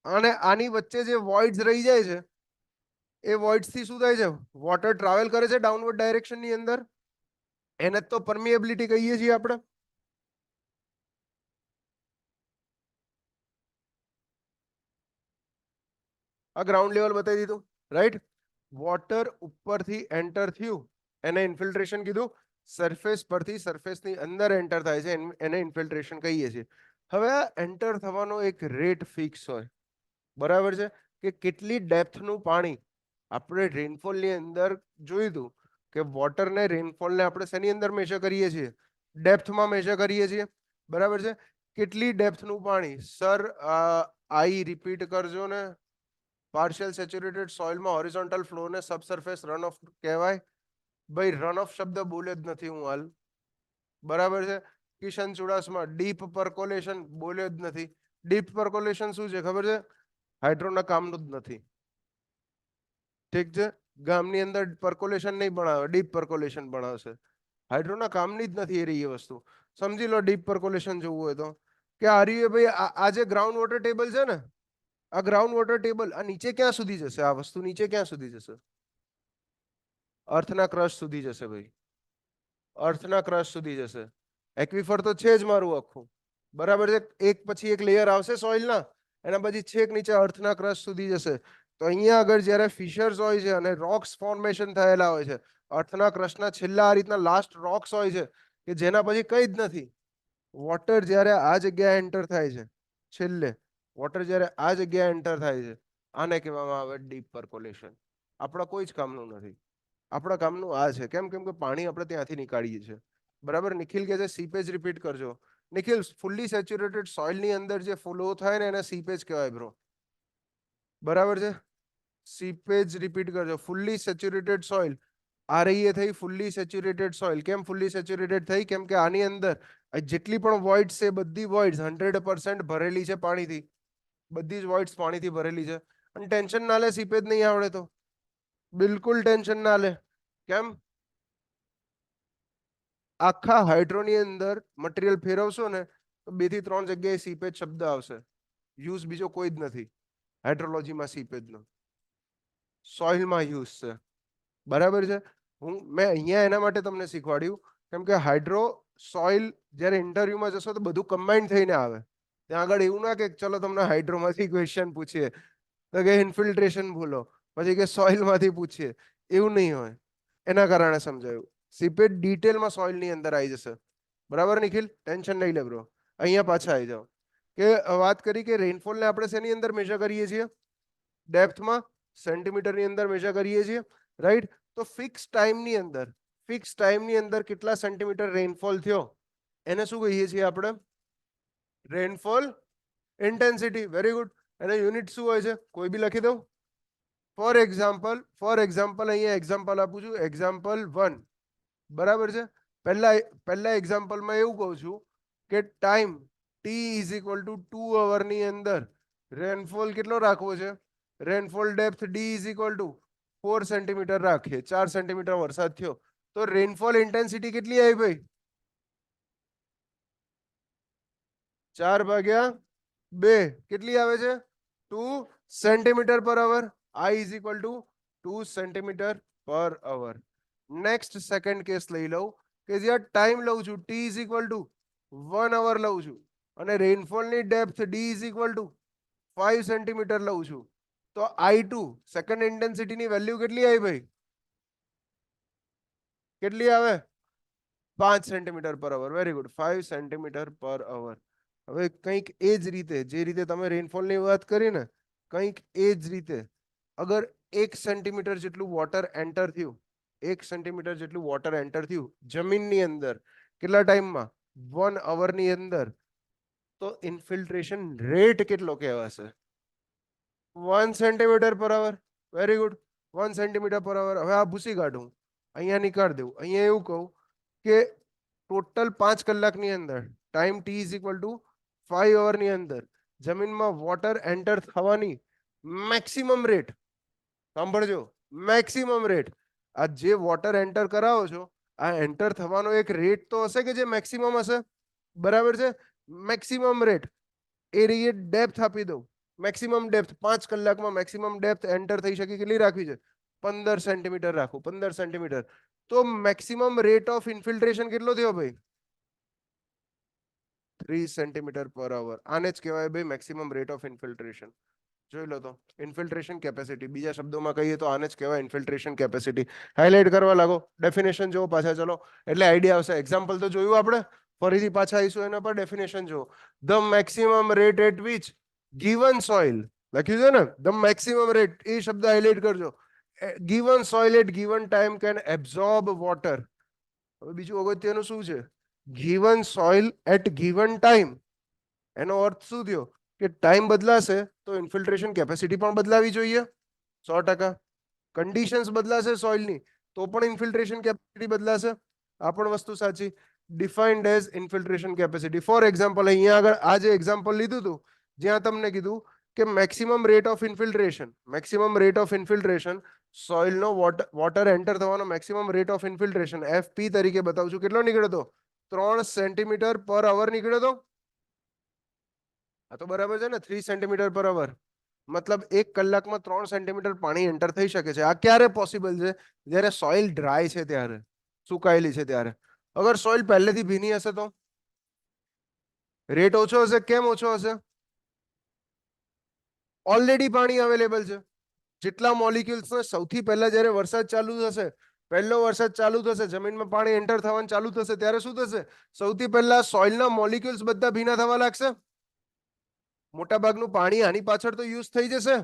અને આની વચ્ચે જે વોઇડ્સ રહી જાય છે, એ વોઇડ્સ થી શું થાય છે? વોટર ટ્રાવેલ કરે છે ડાઉનવર્ડ ડાયરેક્શન ની અંદર. એને જ તો પરમિએબિલિટી કહીએ છીએ આપણે. આ ગ્રાઉન્ડ લેવલ બતાવી દીધું, રાઈટ. વોટર ઉપરથી એન્ટર થયું એને ઇન્ફિલ્ટ્રેશન કીધું. સરફેસ પરથી સરફેસની અંદર એન્ટર થાય છે એને ઇન્ફિલ્ટ્રેશન કહીએ છીએ. હવે આ એન્ટર થવાનો એક રેટ ફિક્સ હોય, બરાબર છે, કે કેટલી ડેપ્થનું પાણી. આપણે રેનફોલની અંદર જોયું હતું કે વોટરને, રેનફોલને આપણે શેની અંદર મેજર કરીએ છીએ? ડેપ્થમાં મેજર કરીએ છીએ, બરાબર છે. કેટલી ડેપ્થનું પાણી? સર આઈ રિપીટ કરજો ને. પાર્શિયલ સેચ્યુરેટેડ સોઇલમાં હોરિઝોન્ટલ ફ્લોને સબસર્ફેસ રન ઓફ કહેવાય. ભાઈ રન ઓફ શબ્દ બોલ્યો જ નથી હું હાલ, બરાબર છે. કિશન ચુડાસમા ડીપ પર્કોલેશન બોલ્યો જ નથી. ડીપ પર્કોલેશન શું છે ખબર છે? હાઇડ્રોના કામનું જ નથી. ઠીક છે. ગામની અંદર પર્કોલેશન નહીં ભણાવે, ડીપ પર્કોલેશન ભણાવશે. હાઇડ્રોના કામની જ નથી એ રહી એ વસ્તુ. સમજી લો ડીપ પર્કોલેશન જોવું હોય તો કે આ રહ્યું ભાઈ આ જે ગ્રાઉન્ડ વોટર ટેબલ છે ને, આ ગ્રાઉન્ડ વોટર ટેબલ આ નીચે ક્યાં સુધી જશે? આ વસ્તુ નીચે ક્યાં સુધી જશે? અર્થના ક્રશ સુધી જશે ભાઈ, અર્થના ક્રશ સુધી જશે. એક્વિફર તો છે જ મારું આખું, બરાબર છે. એક પછી એક લેયર આવશે સોઇલના, એના પછી છેક નીચે અર્થના ક્રશ સુધી જશે. તો અહીંયા આગળ જ્યારે ફિશર્સ હોય છે અને રોક્સ ફોર્મેશન થયેલા હોય છે, અર્થના ક્રશના છેલ્લા આ રીતના લાસ્ટ રોક્સ હોય છે કે જેના પછી કંઈ જ નથી. વોટર જ્યારે આ જગ્યાએ એન્ટર થાય છે, છેલ્લે વોટર જ્યારે આ જગ્યાએ એન્ટર થાય છે, આને કહેવામાં આવે ડીપ પર્કોલેશન. આપણા કોઈ જ કામનું નથી. આપણા કામનું આ છે. કેમ કે પાણી આપણે ત્યાંથી નીકાળીએ છીએ, બરાબર. નિખિલ કહે છે સીપેજ રિપીટ કરજો. નિખિલ, ફુલ્લી સેચ્યુરેટેડ સોઇલની અંદર જે ફ્લો થાય ને એને સીપેજ કહેવાય બ્રો, બરાબર છે. सीपेज रिपीट करजो फुल्ली सेच्युरेटेड सॉइल आ रही है थई फुल्ली सेच्युरेटेड सॉइल केम फुल्ली सेच्युरेटेड थई केम के आनी अंदर જેટલી પણ વોઇડ્સ છે બધી વોઇડ્સ 100% ભરેલી છે પાણીથી બધી જ વોઇડ્સ પાણીથી ભરેલી છે અને ટેન્શન ના લે સીપેજ નહીં આવડે તો બિલકુલ ટેન્શન ના લે કેમ આખા હાઇડ્રોની અંદર મટીરિયલ ફેરવશો ને તો 2 થી 3 જગ્યાએ સીપેજ શબ્દ આવશે યુઝ બીજો કોઈ જ નથી હાઇડ્રોલોજીમાં સીપેજનો સોઇલમાં યુઝ છે બરાબર છે મેં અહીંયા એના માટે તમને શીખવાડ્યું કેમ કે હાઇડ્રો સોઇલ જ્યારે ઇન્ટરવ્યુમાં જશો તો બધું કમ્બાઈન થઈને આવે ત્યાં આગળ એવું ના કે ચલો તમને હાઇડ્રોમાંથી ક્વેશ્ચન પૂછીએ તો કે ઇન્ફિલ્ટ્રેશન ભૂલો પછી કે સોઇલમાંથી પૂછીએ એવું નહીં હોય એના કારણે સમજાયું સીપેજ ડિટેલમાં સોઇલની અંદર આવી જશે બરાબર નિખિલ ટેન્શન નહીં લે બ્રો અહીંયા પાછા આવી જાઓ કે વાત કરી કે રેનફોલને આપણે શેની અંદર મેજર કરીએ છીએ ડેપ્થમાં સેન્ટીમીટરની અંદર મેજર કરીએ છીએ રાઈટ તો ફિક્સ ટાઈમની અંદર કેટલા સેન્ટીમીટર રેનફોલ થયો એને શું કહીએ છીએ આપણે રેનફોલ ઇન્ટેન્સિટી વેરી ગુડ એનો યુનિટ શું હોય છે કોઈ બી લખી દઉં ફોર એક્ઝામ્પલ અહીંયા એક્ઝામ્પલ આપું છું એક્ઝામ્પલ 1 બરાબર છે પહેલા એક્ઝામ્પલમાં એવું કહું છું કે time T is equal two 2 અવરની અંદર રેનફોલ કેટલો રાખવો છે rainfall depth D is equal two 4 centimetre રાખીએ 4 સેન્ટીમીટર વરસાદ થયો તો રેનફોલ ઇન્ટેન્સિટી કેટલી આવી ભાઈ 4/2 કેટલી આવે છે 2 સેન્ટીમીટર પર અવર I is equal to 2 centimetre પર અવર નેક્સ્ટ સેકન્ડ કેસ લઈ લઉં કે જ્યાં ટાઈમ લઉં છું t is equal to 1 અવર લઉં છું અને રેનફોલની depth d is equal to 5 centimetre લઉં છું તો I2 સેકન્ડ ઇન્ટેન્સિટીની વેલ્યુ કેટલી આવી ભાઈ કેટલી આવે 5 સેન્ટીમીટર પર અવર વેરી ગુડ 5 સેન્ટીમીટર પર અવર હવે કંઈક એ જ રીતે જે રીતે તમે રેનફોલની વાત કરી ને કંઈક એ જ રીતે અગર 1 સેન્ટીમીટર જેટલું વોટર એન્ટર થયું 1 સેન્ટીમીટર જેટલું વોટર એન્ટર થયું જમીનની અંદર કેટલા ટાઈમમાં 1 અવરની અંદર તો ઇન્ફિલ્ટ્રેશન રેટ કેટલો કહેવાશે 1 સેન્ટીમીટર પર અવર વેરી ગુડ 1 સેન્ટીમીટર પર અવર હવે આ ભૂસી કાઢું અહીંયા નીકાળ દઉં અહીંયા એવું કહું કે ટોટલ 5 કલાકની અંદર time T is equal two 5 અવરની અંદર જમીનમાં વોટર એન્ટર થવાની મેક્સિમમ રેટ સાંભળજો મેક્સિમમ રેટ આ જે વોટર એન્ટર કરાવો છો આ એન્ટર થવાનો એક રેટ તો હશે કે જે મેક્સિમમ હશે બરાબર છે મેક્સિમમ રેટ એરિયા ડેપ્થ આપી દઉં મેક્સિમમ ડેપ્થ 5 કલાકમાં મેક્સિમમ ડેપ્થ એન્ટર થઈ શકે કેટલી રાખવી છે 15 સેન્ટીમીટર રાખો 15 સેન્ટીમીટર તો મેક્સિમમ રેટ ઓફ ઇન્ફિલ્ટ્રેશન કેટલો થયો ભાઈ 3 સેન્ટીમીટર પર અવર આને જ કહેવાય ભાઈ મેક્સિમમ રેટ ઓફ ઇન્ફિલ્ટ્રેશન જોઈ લો તો ઇન્ફિલ્ટ્રેશન કેપેસિટી બીજા શબ્દોમાં કહીએ તો આને જ કહેવાય ઇન્ફિલ્ટ્રેશન કેપેસિટી હાઇલાઇટ કરવા લાગો ડેફિનેશન જો પાછા ચલો એટલે આઈડિયા આવશે એક્ઝામ્પલ તો જોયું આપણે ફરીથી પાછા આવીશું એના પર ડેફિનેશન જો the maximum rate at which given soil લખ્યું છે ને ધ મેક્સિમમ રેટ એ શબ્દ હાઇલાઇટ કરજો given soil at given time can absorb water હવે બીજું અગત્યનું શું છે given soil at given time એનો અર્થ શું થયો કે ટાઈમ બદલાશે તો ઇન્ફિલ્ટ્રેશન કેપેસિટી પણ બદલાવી જોઈએ 100% કન્ડિશન્સ બદલાશે સોઇલની તો પણ ઇન્ફિલ્ટ્રેશન કેપેસિટી બદલાશે આ પણ વસ્તુ સાચી defined as infiltration capacity for example અહીંયા આગળ આ જે એક્ઝામ્પલ લીધું હતું જ્યાં તમને કીધું કે મેક્સિમમ રેટ ઓફ ઇન્ફિલ્ટ્રેશન સોઇલનો વોટર એન્ટર થવાનો maximum rate of infiltration FP તરીકે બતાવું છું કેટલો નીકળ્યો હતો 3 સેન્ટીમીટર પર અવર નીકળ્યો હતો આ તો બરાબર છે ને 3 સેન્ટીમીટર પર અવર મતલબ 1 કલાકમાં 3 સેન્ટીમીટર પાણી એન્ટર થઈ શકે છે આ ક્યારે પોસિબલ છે જ્યારે સોઇલ ડ્રાય છે ત્યારે સુકાયેલી છે ત્યારે અગર સોઇલ પહેલેથી ભીની હશે તો રેટ ઓછો હશે કેમ ઓછો હશે ઓલરેડી પાણી અવેલેબલ છે જેટલા મોલિક્યુલ્સ ને સૌથી પહેલા જ્યારે વરસાદ ચાલુ થશે પહેલો વરસાદ ચાલુ થશે જમીનમાં પાણી એન્ટર થવાનું ચાલુ થશે ત્યારે શું થશે સૌથી પહેલા સોઇલના મોલિક્યુલ્સ બધા ભીના થવા લાગશે મોટા ભાગનું પાણી આની પાછળ તો યુઝ થઈ જશે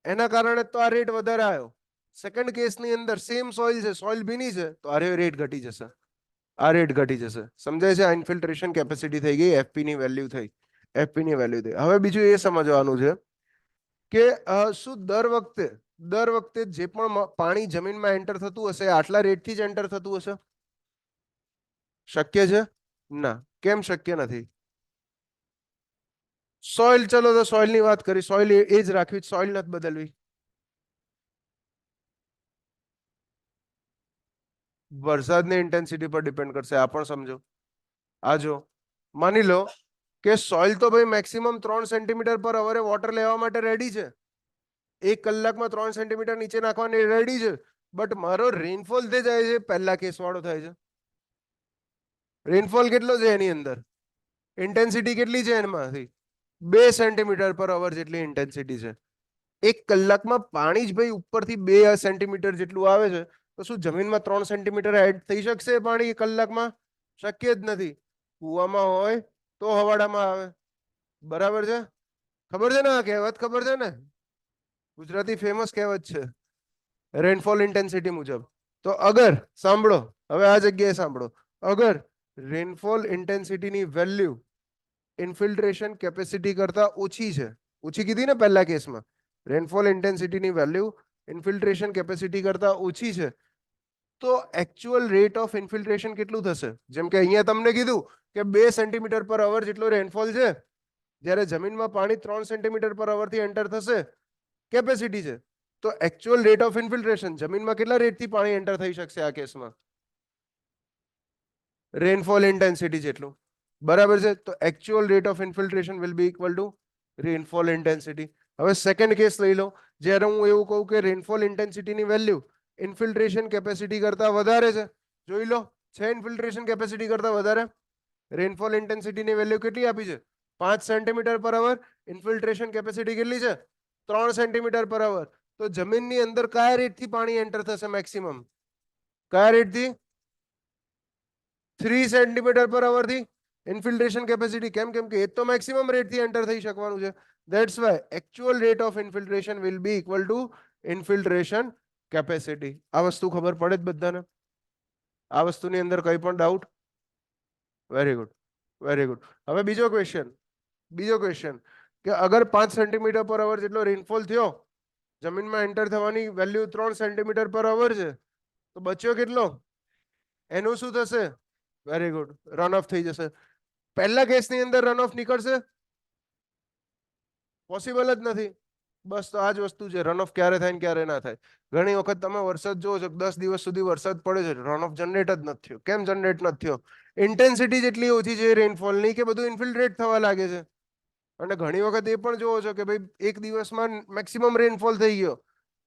એના કારણે તો આ રેટ વધારે આવ્યો સેકન્ડ કેસની અંદર સેમ સોઇલ છે સોઇલ ભીની છે તો આ રેટ ઘટી જશે સમજાય છે આ ઇન્ફિલ્ટ્રેશન કેપેસિટી થઈ ગઈ FP ની વેલ્યુ થઈ હવે બીજું એ સમજવાનું છે કે શું દર વખતે દર વખતે જે પણ પાણી જમીનમાં એન્ટર થતું હશે આટલા રેટથી જ એન્ટર થતું હશે? શક્ય છે? ના. કેમ શક્ય નથી? સોઇલ, ચલો તો સોઇલ ની વાત કરી, સોઇલ એ જ રાખવી, સોઇલ નથી બદલવી. વરસાદની ઇન્ટેન્સિટી પર ડિપેન્ડ કરશે, આ પણ સમજો. આ જો માની લો કે સોઇલ તો ભાઈ મેક્સિમમ 3 સેન્ટીમીટર પર અવરે વોટર લેવા માટે રેડી છે. 1 કલાકમાં 3 સેન્ટીમીટર નીચે નાખવાની રેડી છે. બટ મારો રેનફોલ તે જાય છે, પહેલા કેસ વાળો થાય છે. રેનફોલ કેટલો છે એની અંદર? ઇન્ટેન્સિટી કેટલી છે એમાંથી? 2 સેન્ટીમીટર પર અવર જેટલી ઇન્ટેન્સિટી છે. 1 કલાકમાં પાણી જ ભાઈ ઉપરથી 2 સેન્ટીમીટર જેટલું આવે છે, તો શું જમીનમાં 3 સેન્ટીમીટર એડ થઈ શકશે પાણી 1 કલાકમાં? શક્ય જ નથી. કુવામાં હોય તો હવાડામાં આવે. બરાબર છે? ખબર છે ને આ કહેવત? ખબર છે ને? ગુજરાતી ફેમસ કહેવત છે રેનફોલ ઇન્ટેન્સિટી મુજબ. તો અગર સાંભળો, હવે આ જગ્યાએ સાંભળો, અગર રેનફોલ ઇન્ટેન્સિટીની વેલ્યુ ઇન્ફિલ્ટ્રેશન કેપેસિટી કરતા ઓછી છે, ઓછી કીધી ને પહેલા કેસમાં, રેનફોલ ઇન્ટેન્સિટીની વેલ્યુ ઇન્ફિલ્ટ્રેશન કેપેસિટી કરતા ઓછી છે, તો એકચ્યુઅલ રેટ ઓફ ઇન્ફિલ્ટ્રેશન કેટલું થશે? જેમ કે અહીંયા તમને કીધું કે 2 સેન્ટીમીટર પર અવર જેટલો રેનફોલ છે, જ્યારે જમીનમાં પાણી 3 સેન્ટીમીટર પર અવરથી એન્ટર થશે, કેપેસિટી છે, તો એકચ્યુઅલ રેટ ઓફ ઇન્ફિલ્ટ્રેશન જમીનમાં કેટલા રેટથી પાણી એન્ટર થઈ શકશે આ કેસમાં? રેનફોલ ઇન્ટેન્સિટી જેટલું. બરાબર છે? તો actual rate of infiltration will be equal to rainfall intensity. હવે સેકન્ડ કેસ લઈ લો, જ્યારે હું એવું કહું કે રેનફોલ ઇન્ટેન્સિટીની વેલ્યુ ઇન્ફિલ્ટ્રેશન કેપેસિટી કરતા વધારે છે. જોઈ લો, છે ઇન્ફિલ્ટ્રેશન કેપેસિટી કરતા વધારે? રેનફોલ ઇન્ટેન્સિટીની વેલ્યુ કેટલી આપી છે? 5 સેન્ટીમીટર પર અવર. ઇન્ફિલ્ટ્રેશન કેપેસિટી કેટલી છે? 3 સેન્ટીમીટર પર અવર. તો જમીનની અંદર કયા રેટથી પાણી એન્ટર થશે મેક્સિમમ? કયા રેટથી? 3 સેન્ટીમીટર પર અવરથી ઇન્ફિલ્ટ્રેશન કેપેસિટી. કેમ? કેમ કે એ તો મેક્સિમમ રેટથી એન્ટર થઈ શકવાનું છે. That's why actual rate of infiltration will be equal to infiltration capacity. આ વસ્તુ ખબર પડે જ બધાને? આ વસ્તુની અંદર કઈ પણ doubt? Very good, very good. હવે બીજો ક્વેશ્ચન, બીજો ક્વેશ્ચન કે અગર 5 સેન્ટીમીટર પર અવર જેટલો રેનફોલ થયો, જમીનમાં એન્ટર થવાની વેલ્યુ 3 સેન્ટીમીટર પર અવર છે, તો બચ્યો કેટલો? એનું શું થશે? વેરી ગુડ, રન ઓફ થઈ જશે. પહેલા કેસની અંદર રન ઓફ નીકળશે? પોસિબલ જ નથી. બસ તો આ જ વસ્તુ છે, રન ઓફ ક્યારે થાય ને ક્યારે ના થાય. ઘણી વખત તમે વરસાદ જોવો છો, 10 દિવસ સુધી વરસાદ પડે છે, રન ઓફ જનરેટ જ નથી થયો. કેમ જનરેટ નથી થયો? ઇન્ટેન્સિટી જેટલી ઓછી છે રેનફોલની કે બધું ઇન્ફિલ્ટ્રેટ થવા લાગે છે. અને ઘણી વખત એ પણ જોવો છો કે ભાઈ એક દિવસમાં મેક્સિમમ રેનફોલ થઈ ગયો,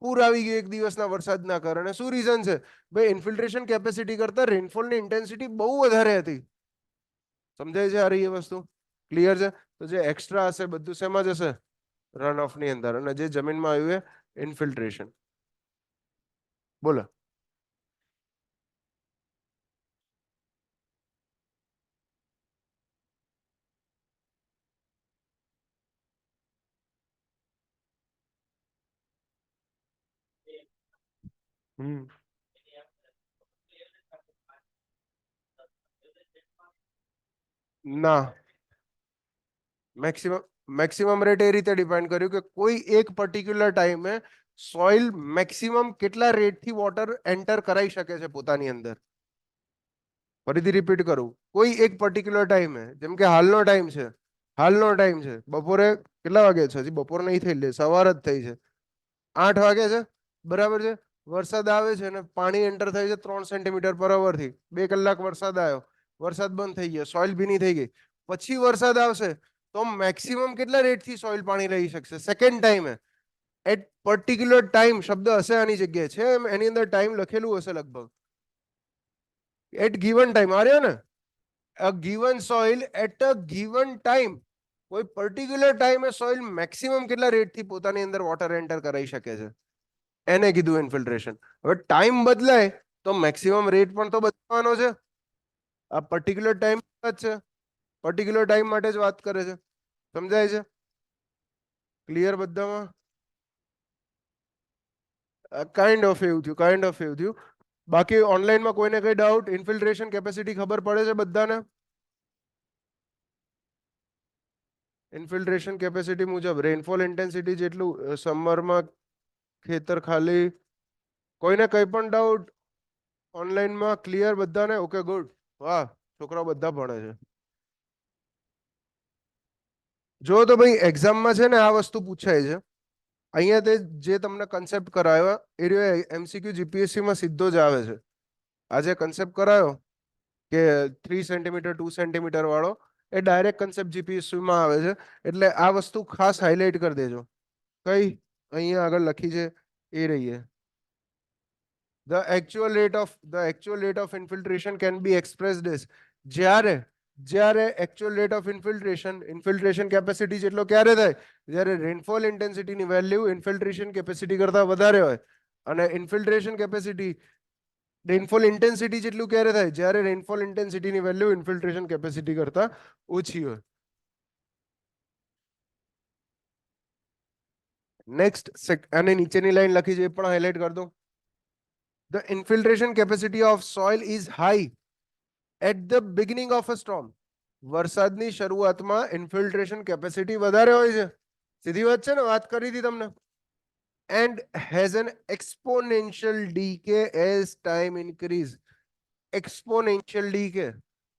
પૂર આવી ગયું એક દિવસના વરસાદના કારણે. શું રીઝન છે? ભાઈ ઇન્ફિલ્ટ્રેશન કેપેસિટી કરતા રેનફોલની ઇન્ટેન્સિટી બહુ વધારે હતી. સમજાય છે આ રહી એ વસ્તુ? ક્લિયર છે? તો જે એક્સ્ટ્રા હશે બધું શેમાં જશે? રન ઓફ ની અંદર. અને જે જમીનમાં આવ્યું એ ઇન્ફિલ્ટ્રેશન. બોલો. હમ ના, મેક્સિમમ મેક્સિમમ રેટ એ રીતે ડિપેન્ડ કર્યું કે કોઈ એક પર્ટિક્યુલર ટાઈમે સોઇલ મેક્સિમમ કેટલા રેટથી વોટર એન્ટર કરાઈ શકે છે પોતાની અંદર. ફરીથી રિપીટ કરું, કોઈ એક પર્ટિક્યુલર ટાઈમે, જેમ કે હાલનો ટાઈમ છે, હાલનો ટાઈમ છે, બપોરે કેટલા વાગે છે? હજી બપોર નહીં થઈ, લે સવાર જ થઈ છે, 8 વાગે છે. બરાબર છે? વરસાદ આવે છે અને પાણી એન્ટર થાય છે 3 સેન્ટીમીટર પર અવરથી. 2 કલાક વરસાદ આવ્યો, વરસાદ બંધ થઈ ગયો, સોઇલ ભીની થઈ ગઈ. પછી વરસાદ આવશે તો મેક્સિમમ કેટલા રેટથી સોઇલ પાણી લઈ શકશે સેકન્ડ ટાઈમે? એટ પર્ટિક્યુલર ટાઈમ શબ્દ હશે આની જગ્યાએ, છે એની અંદર ટાઈમ લખેલું હશે લગભગ. એટ ગીવન ટાઈમ આ રહ્યો ને, a given soil at a given time, કોઈ પર્ટિક્યુલર ટાઈમે સોઇલ મેક્સિમમ કેટલા રેટથી પોતાની અંદર વોટર એન્ટર કરાઈ શકે છે, એને કીધું ઇન્ફિલ્ટ્રેશન. હવે ટાઈમ બદલાય તો મેક્સિમમ રેટ પણ તો બદલવાનો છે. આ પર્ટિક્યુલર ટાઈમ જ છે, પર્ટિક્યુલર ટાઈમ માટે જ વાત કરે છે. સમજાય છે? ક્લિયર બધામાં? કાઇન્ડ ઓફ એવું થયું, કાઇન્ડ ઓફ એવું થયું. બાકી ઓનલાઈનમાં કોઈને કઈ ડાઉટ? ઇન્ફિલ્ટ્રેશન કેપેસિટી ખબર પડે છે બધાને? ઇન્ફિલ્ટ્રેશન કેપેસિટી મુજબ રેનફોલ ઇન્ટેન્સિટી જેટલું સમરમાં ખેતર ખાલી. કોઈને કઈ પણ ડાઉટ ઓનલાઈનમાં ક્લિયર બધાને? Okay good. વાહ, છોકરાઓ બધા ભણે છે. જો તો ભાઈ એક્ઝામમાં છે ને આ વસ્તુ પૂછાય છે. અહીંયા તે જે તમને કન્સેપ્ટ કરાયો એ રહ્યો એમસીક્યુ જીપીએસસી માં સીધો જ આવે છે. આજે કન્સેપ્ટ કરાયો કે 3 સેન્ટીમીટર 2 સેન્ટીમીટર વાળો, એ ડાયરેક્ટ કન્સેપ્ટ જીપીએસસી માં આવે છે. એટલે આ વસ્તુ ખાસ હાઇલાઇટ કરી દેજો. કઈ અહીંયા આગળ લખી છે એ રહી છે. The actual rate of infiltration can be expressed as જ્યારે જ્યારે actual rate of infiltration capacity જેટલો ક્યારે થાય? જ્યારે રેનફોલ ઇન્ટેન્સિટીની વેલ્યુ ઇન્ફિલ્ટ્રેશન કેપેસિટી કરતા વધારે હોય. અને ઇન્ફિલ્ટ્રેશન કેપેસિટી રેનફોલ ઇન્ટેન્સિટી જેટલું ક્યારે થાય? જ્યારે રેનફોલ ઇન્ટેન્સિટીની વેલ્યુ ઇન્ફિલ્ટ્રેશન કેપેસિટી કરતા ઓછી હોય. નેક્સ્ટ અને નીચેની લાઈન લખી છે એ પણ હાઇલાઇટ કરી દો. The infiltration capacity of soil is high at the beginning of a storm. વરસાદની શરૂઆતમાં ઇન્ફિલ્ટ્રેશન કેપેસિટી વધારે હોય છે. સીધી વાત છે ને, વાત કરી હતી તમને. And has an exponential decay as time increase. Exponential decay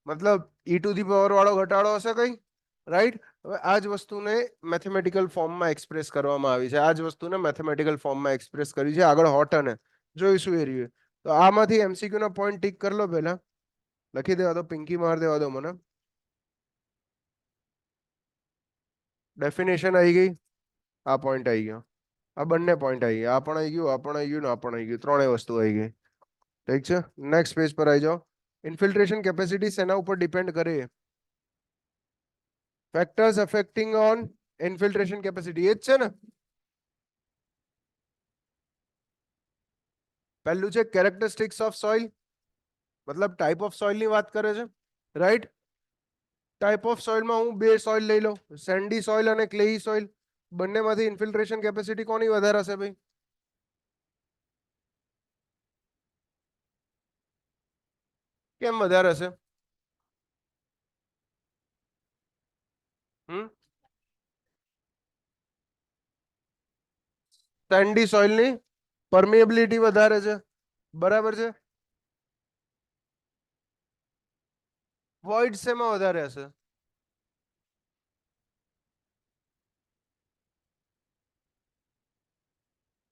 મતલબ e⁻ વાળો ઘટાડો હશે કઈ, રાઈટ? હવે આ જ વસ્તુને મેથેમેટિકલ ફોર્મમાં એક્સપ્રેસ કરવામાં આવી છે. આ જ વસ્તુને મેથેમેટિકલ ફોર્મમાં એક્સપ્રેસ કરી છે. આગળ હોટ અને જોઈશું એ રહ્યું. તો આમાંથી એમસીક્યુ ના પોઈન્ટ ટીક કરી લો. પહેલા લખી દેવા દો, પિંકી માર દેવા દો મને. ડેફિનેશન આવી ગઈ, આ પોઈન્ટ આવી ગયો, આ બંને પોઈન્ટ આવી ગયા, આ પણ આવી ગયું, આ પણ આવી ગયું ને આ પણ આવી ગયું. ત્રણેય વસ્તુ આવી ગઈ. ઠીક છે, નેક્સ્ટ પેજ પર આવી જાઓ. ઇન્ફિલ્ટ્રેશન કેપેસિટી શેના ઉપર ડિપેન્ડ કરે? Factors affecting on infiltration capacity એ જ છે ને. પહેલું છે કેરેક્ટરિસ્ટિક્સ ઓફ સોઇલ, મતલબ ટાઈપ ઓફ સોઇલ ની વાત કરે છે, રાઈટ? ટાઈપ ઓફ સોઇલમાં હું બે સોઇલ લઈ લઉં, સેન્ડી સોઇલ અને ક્લેઈ સોઇલ. બંનેમાંથી ઇન્ફિલ્ટ્રેશન કેપેસિટી કોની વધારે હશે ભાઈ? કેમ વધારે હશે? સેન્ડી સોઇલની પરમિએબિલિટી વધારે છે, બરાબર છે. વોઇડ શેમાં વધારે હશે?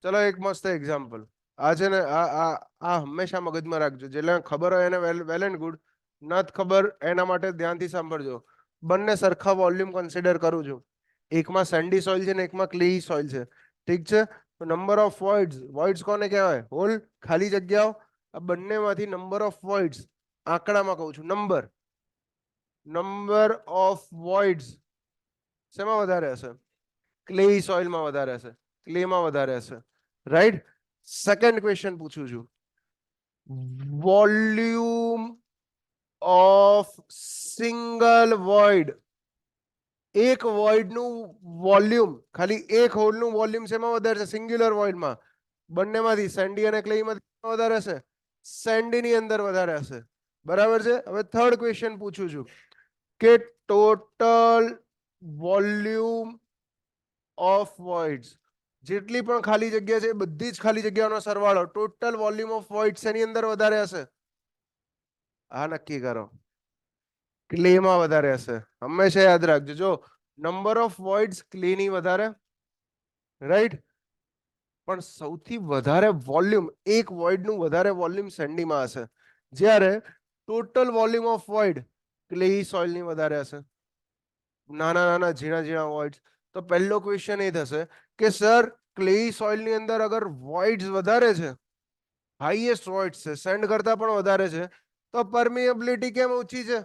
ચલો એક મસ્ત એક્ઝામ્પલ. આ છે ને, આ હંમેશા મગજમાં રાખજો. જેને ખબર હોય એને વેલ એન્ડ ગુડ, નથી ખબર એના માટે ધ્યાનથી સાંભળજો. બંને સરખા વોલ્યુમ કન્સિડર કરું છું. એકમાં સેન્ડી સોઇલ છે ને એકમાં ક્લેઈ સોઇલ છે. ઠીક છે. તો નંબર ઓફ વોઇડ્સ, વોઇડ્સ કોને કહેવાય? હોલ, ખાલી જગ્યાઓ. આ બંનેમાંથી નંબર ઓફ વોઇડ્સ, આંકડામાં કહું છું, નંબર ઓફ વોઇડ્સ શેમાં વધારે હશે? ક્લેઈ સોઇલમાં વધારે હશે, ક્લેમાં વધારે હશે, રાઈટ? સેકન્ડ ક્વેશ્ચન પૂછું છું. વોલ્યુમ ઓફ સિંગલ વોઇડ, એક વોઇડ નું વોલ્યુમ, ખાલી એક હોલ નું વોલ્યુમ શેમાં વધારે છે? સિંગ્યુલર વોઇડમાં. બંનેમાંથી સેન્ડી અને ક્લેઈ માં વધારે હશે? સેન્ડી ની અંદર વધારે હશે, બરાબર છે. હવે થર્ડ ક્વેશ્ચન પૂછું છું કે ટોટલ વોલ્યુમ ઓફ વોઇડ્સ, જેટલી પણ ખાલી જગ્યા છે બધી જ ખાલી જગ્યાનો સરવાળો, ટોટલ વોલ્યુમ ઓફ વોઇડ્સ એની અંદર વધારે હશે? આ નક્કી કરો. ક્લેમાં વધારે હશે. હંમેશા યાદ રાખજો. જો નંબર ઓફ વોઇડ્સ ક્લેની વધારે, રાઈટ? પણ સૌથી વધારે વોલ્યુમ, એક વોઇડ નું વધારે વોલ્યુમ સેન્ડીમાં હશે, જ્યારે total volume of void clay soil ની વધારે હશે. નાના નાના ઝીણા ઝીણા વોઇડ્સ. તો પહેલો ક્વેશ્ચન એ થશે કે સર ક્લેઈ સોઇલ ની અંદર અગર વોઇડ્સ વધારે છે, હાઈએસ્ટ વોઇડ્સ છે, સેન્ડ કરતા પણ વધારે છે, તો પરમિએબિલિટી કેમ ઓછી છે?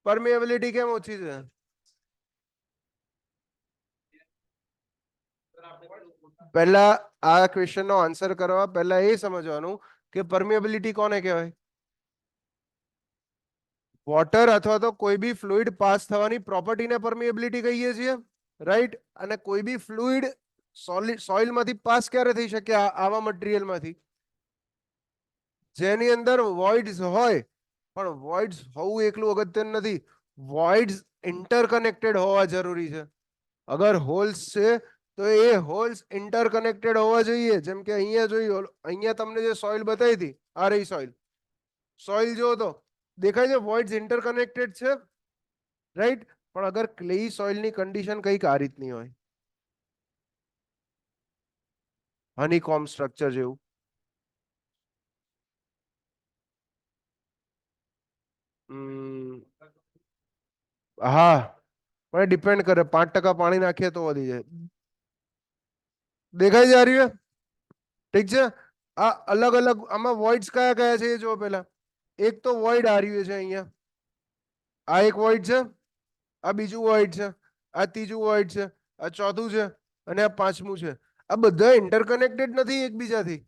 પરમિએબિલિટી કેમ ઓછી છે? પહેલા આ ક્વેશ્ચન નો આન્સર કરવા પહેલા એ સમજવાનું કે પરમિએબિલિટી કોને કહેવાય? વોટર અથવા તો કોઈ બી ફ્લુઇડ પાસ થવાની પ્રોપર્ટીને પરમિએબિલિટી કહીએ છીએ, રાઈટ? અને કોઈ બી ફ્લુઇડ સોઇલ માંથી પાસ ક્યારે થઈ શકે? આવા મટીરિયલ માંથી જેની અંદર વોઇડ્સ હોય. પણ વોઇડ્સ હોવું એકલું અગત્યનું નથી, વોઇડ્સ ઇન્ટરકનેક્ટેડ હોવા જરૂરી છે. અગર હોલ્સ છે તો એ હોલ્સ ઇન્ટરકનેક્ટેડ હોવા જોઈએ. જેમ કે અહીંયા જોયું, અહીંયા તમને જે સોઇલ બતાવી હતી, આ રહી સોઇલ. સોઇલ જો તો દેખાય છે વોઇડ્સ ઇન્ટરકનેક્ટેડ છે, રાઈટ. પણ અગર ક્લેઈ સોઇલની કન્ડિશન કંઈક આ રીતની હોય, હનીકોમ્બ સ્ટ્રક્ચર જેવું. હમ, હા, પણ ડિપેન્ડ કરે, 5% પાણી નાખીએ તો વધી જાય. દેખાય છે આ રહ્યું? ઠીક છે. આ અલગ અલગ આમાં વોઇડ્સ કયા કયા છે એ જો પેલા. એક તો વોઇડ આ રહ્યું છે અહીંયા, આ એક વોઇડ છે, આ બીજું વોઇડ છે, આ ત્રીજું વોઇડ છે, આ ચોથું છે, અને આ પાંચમું છે. આ બધા ઇન્ટરકનેક્ટેડ નથી એકબીજાથી.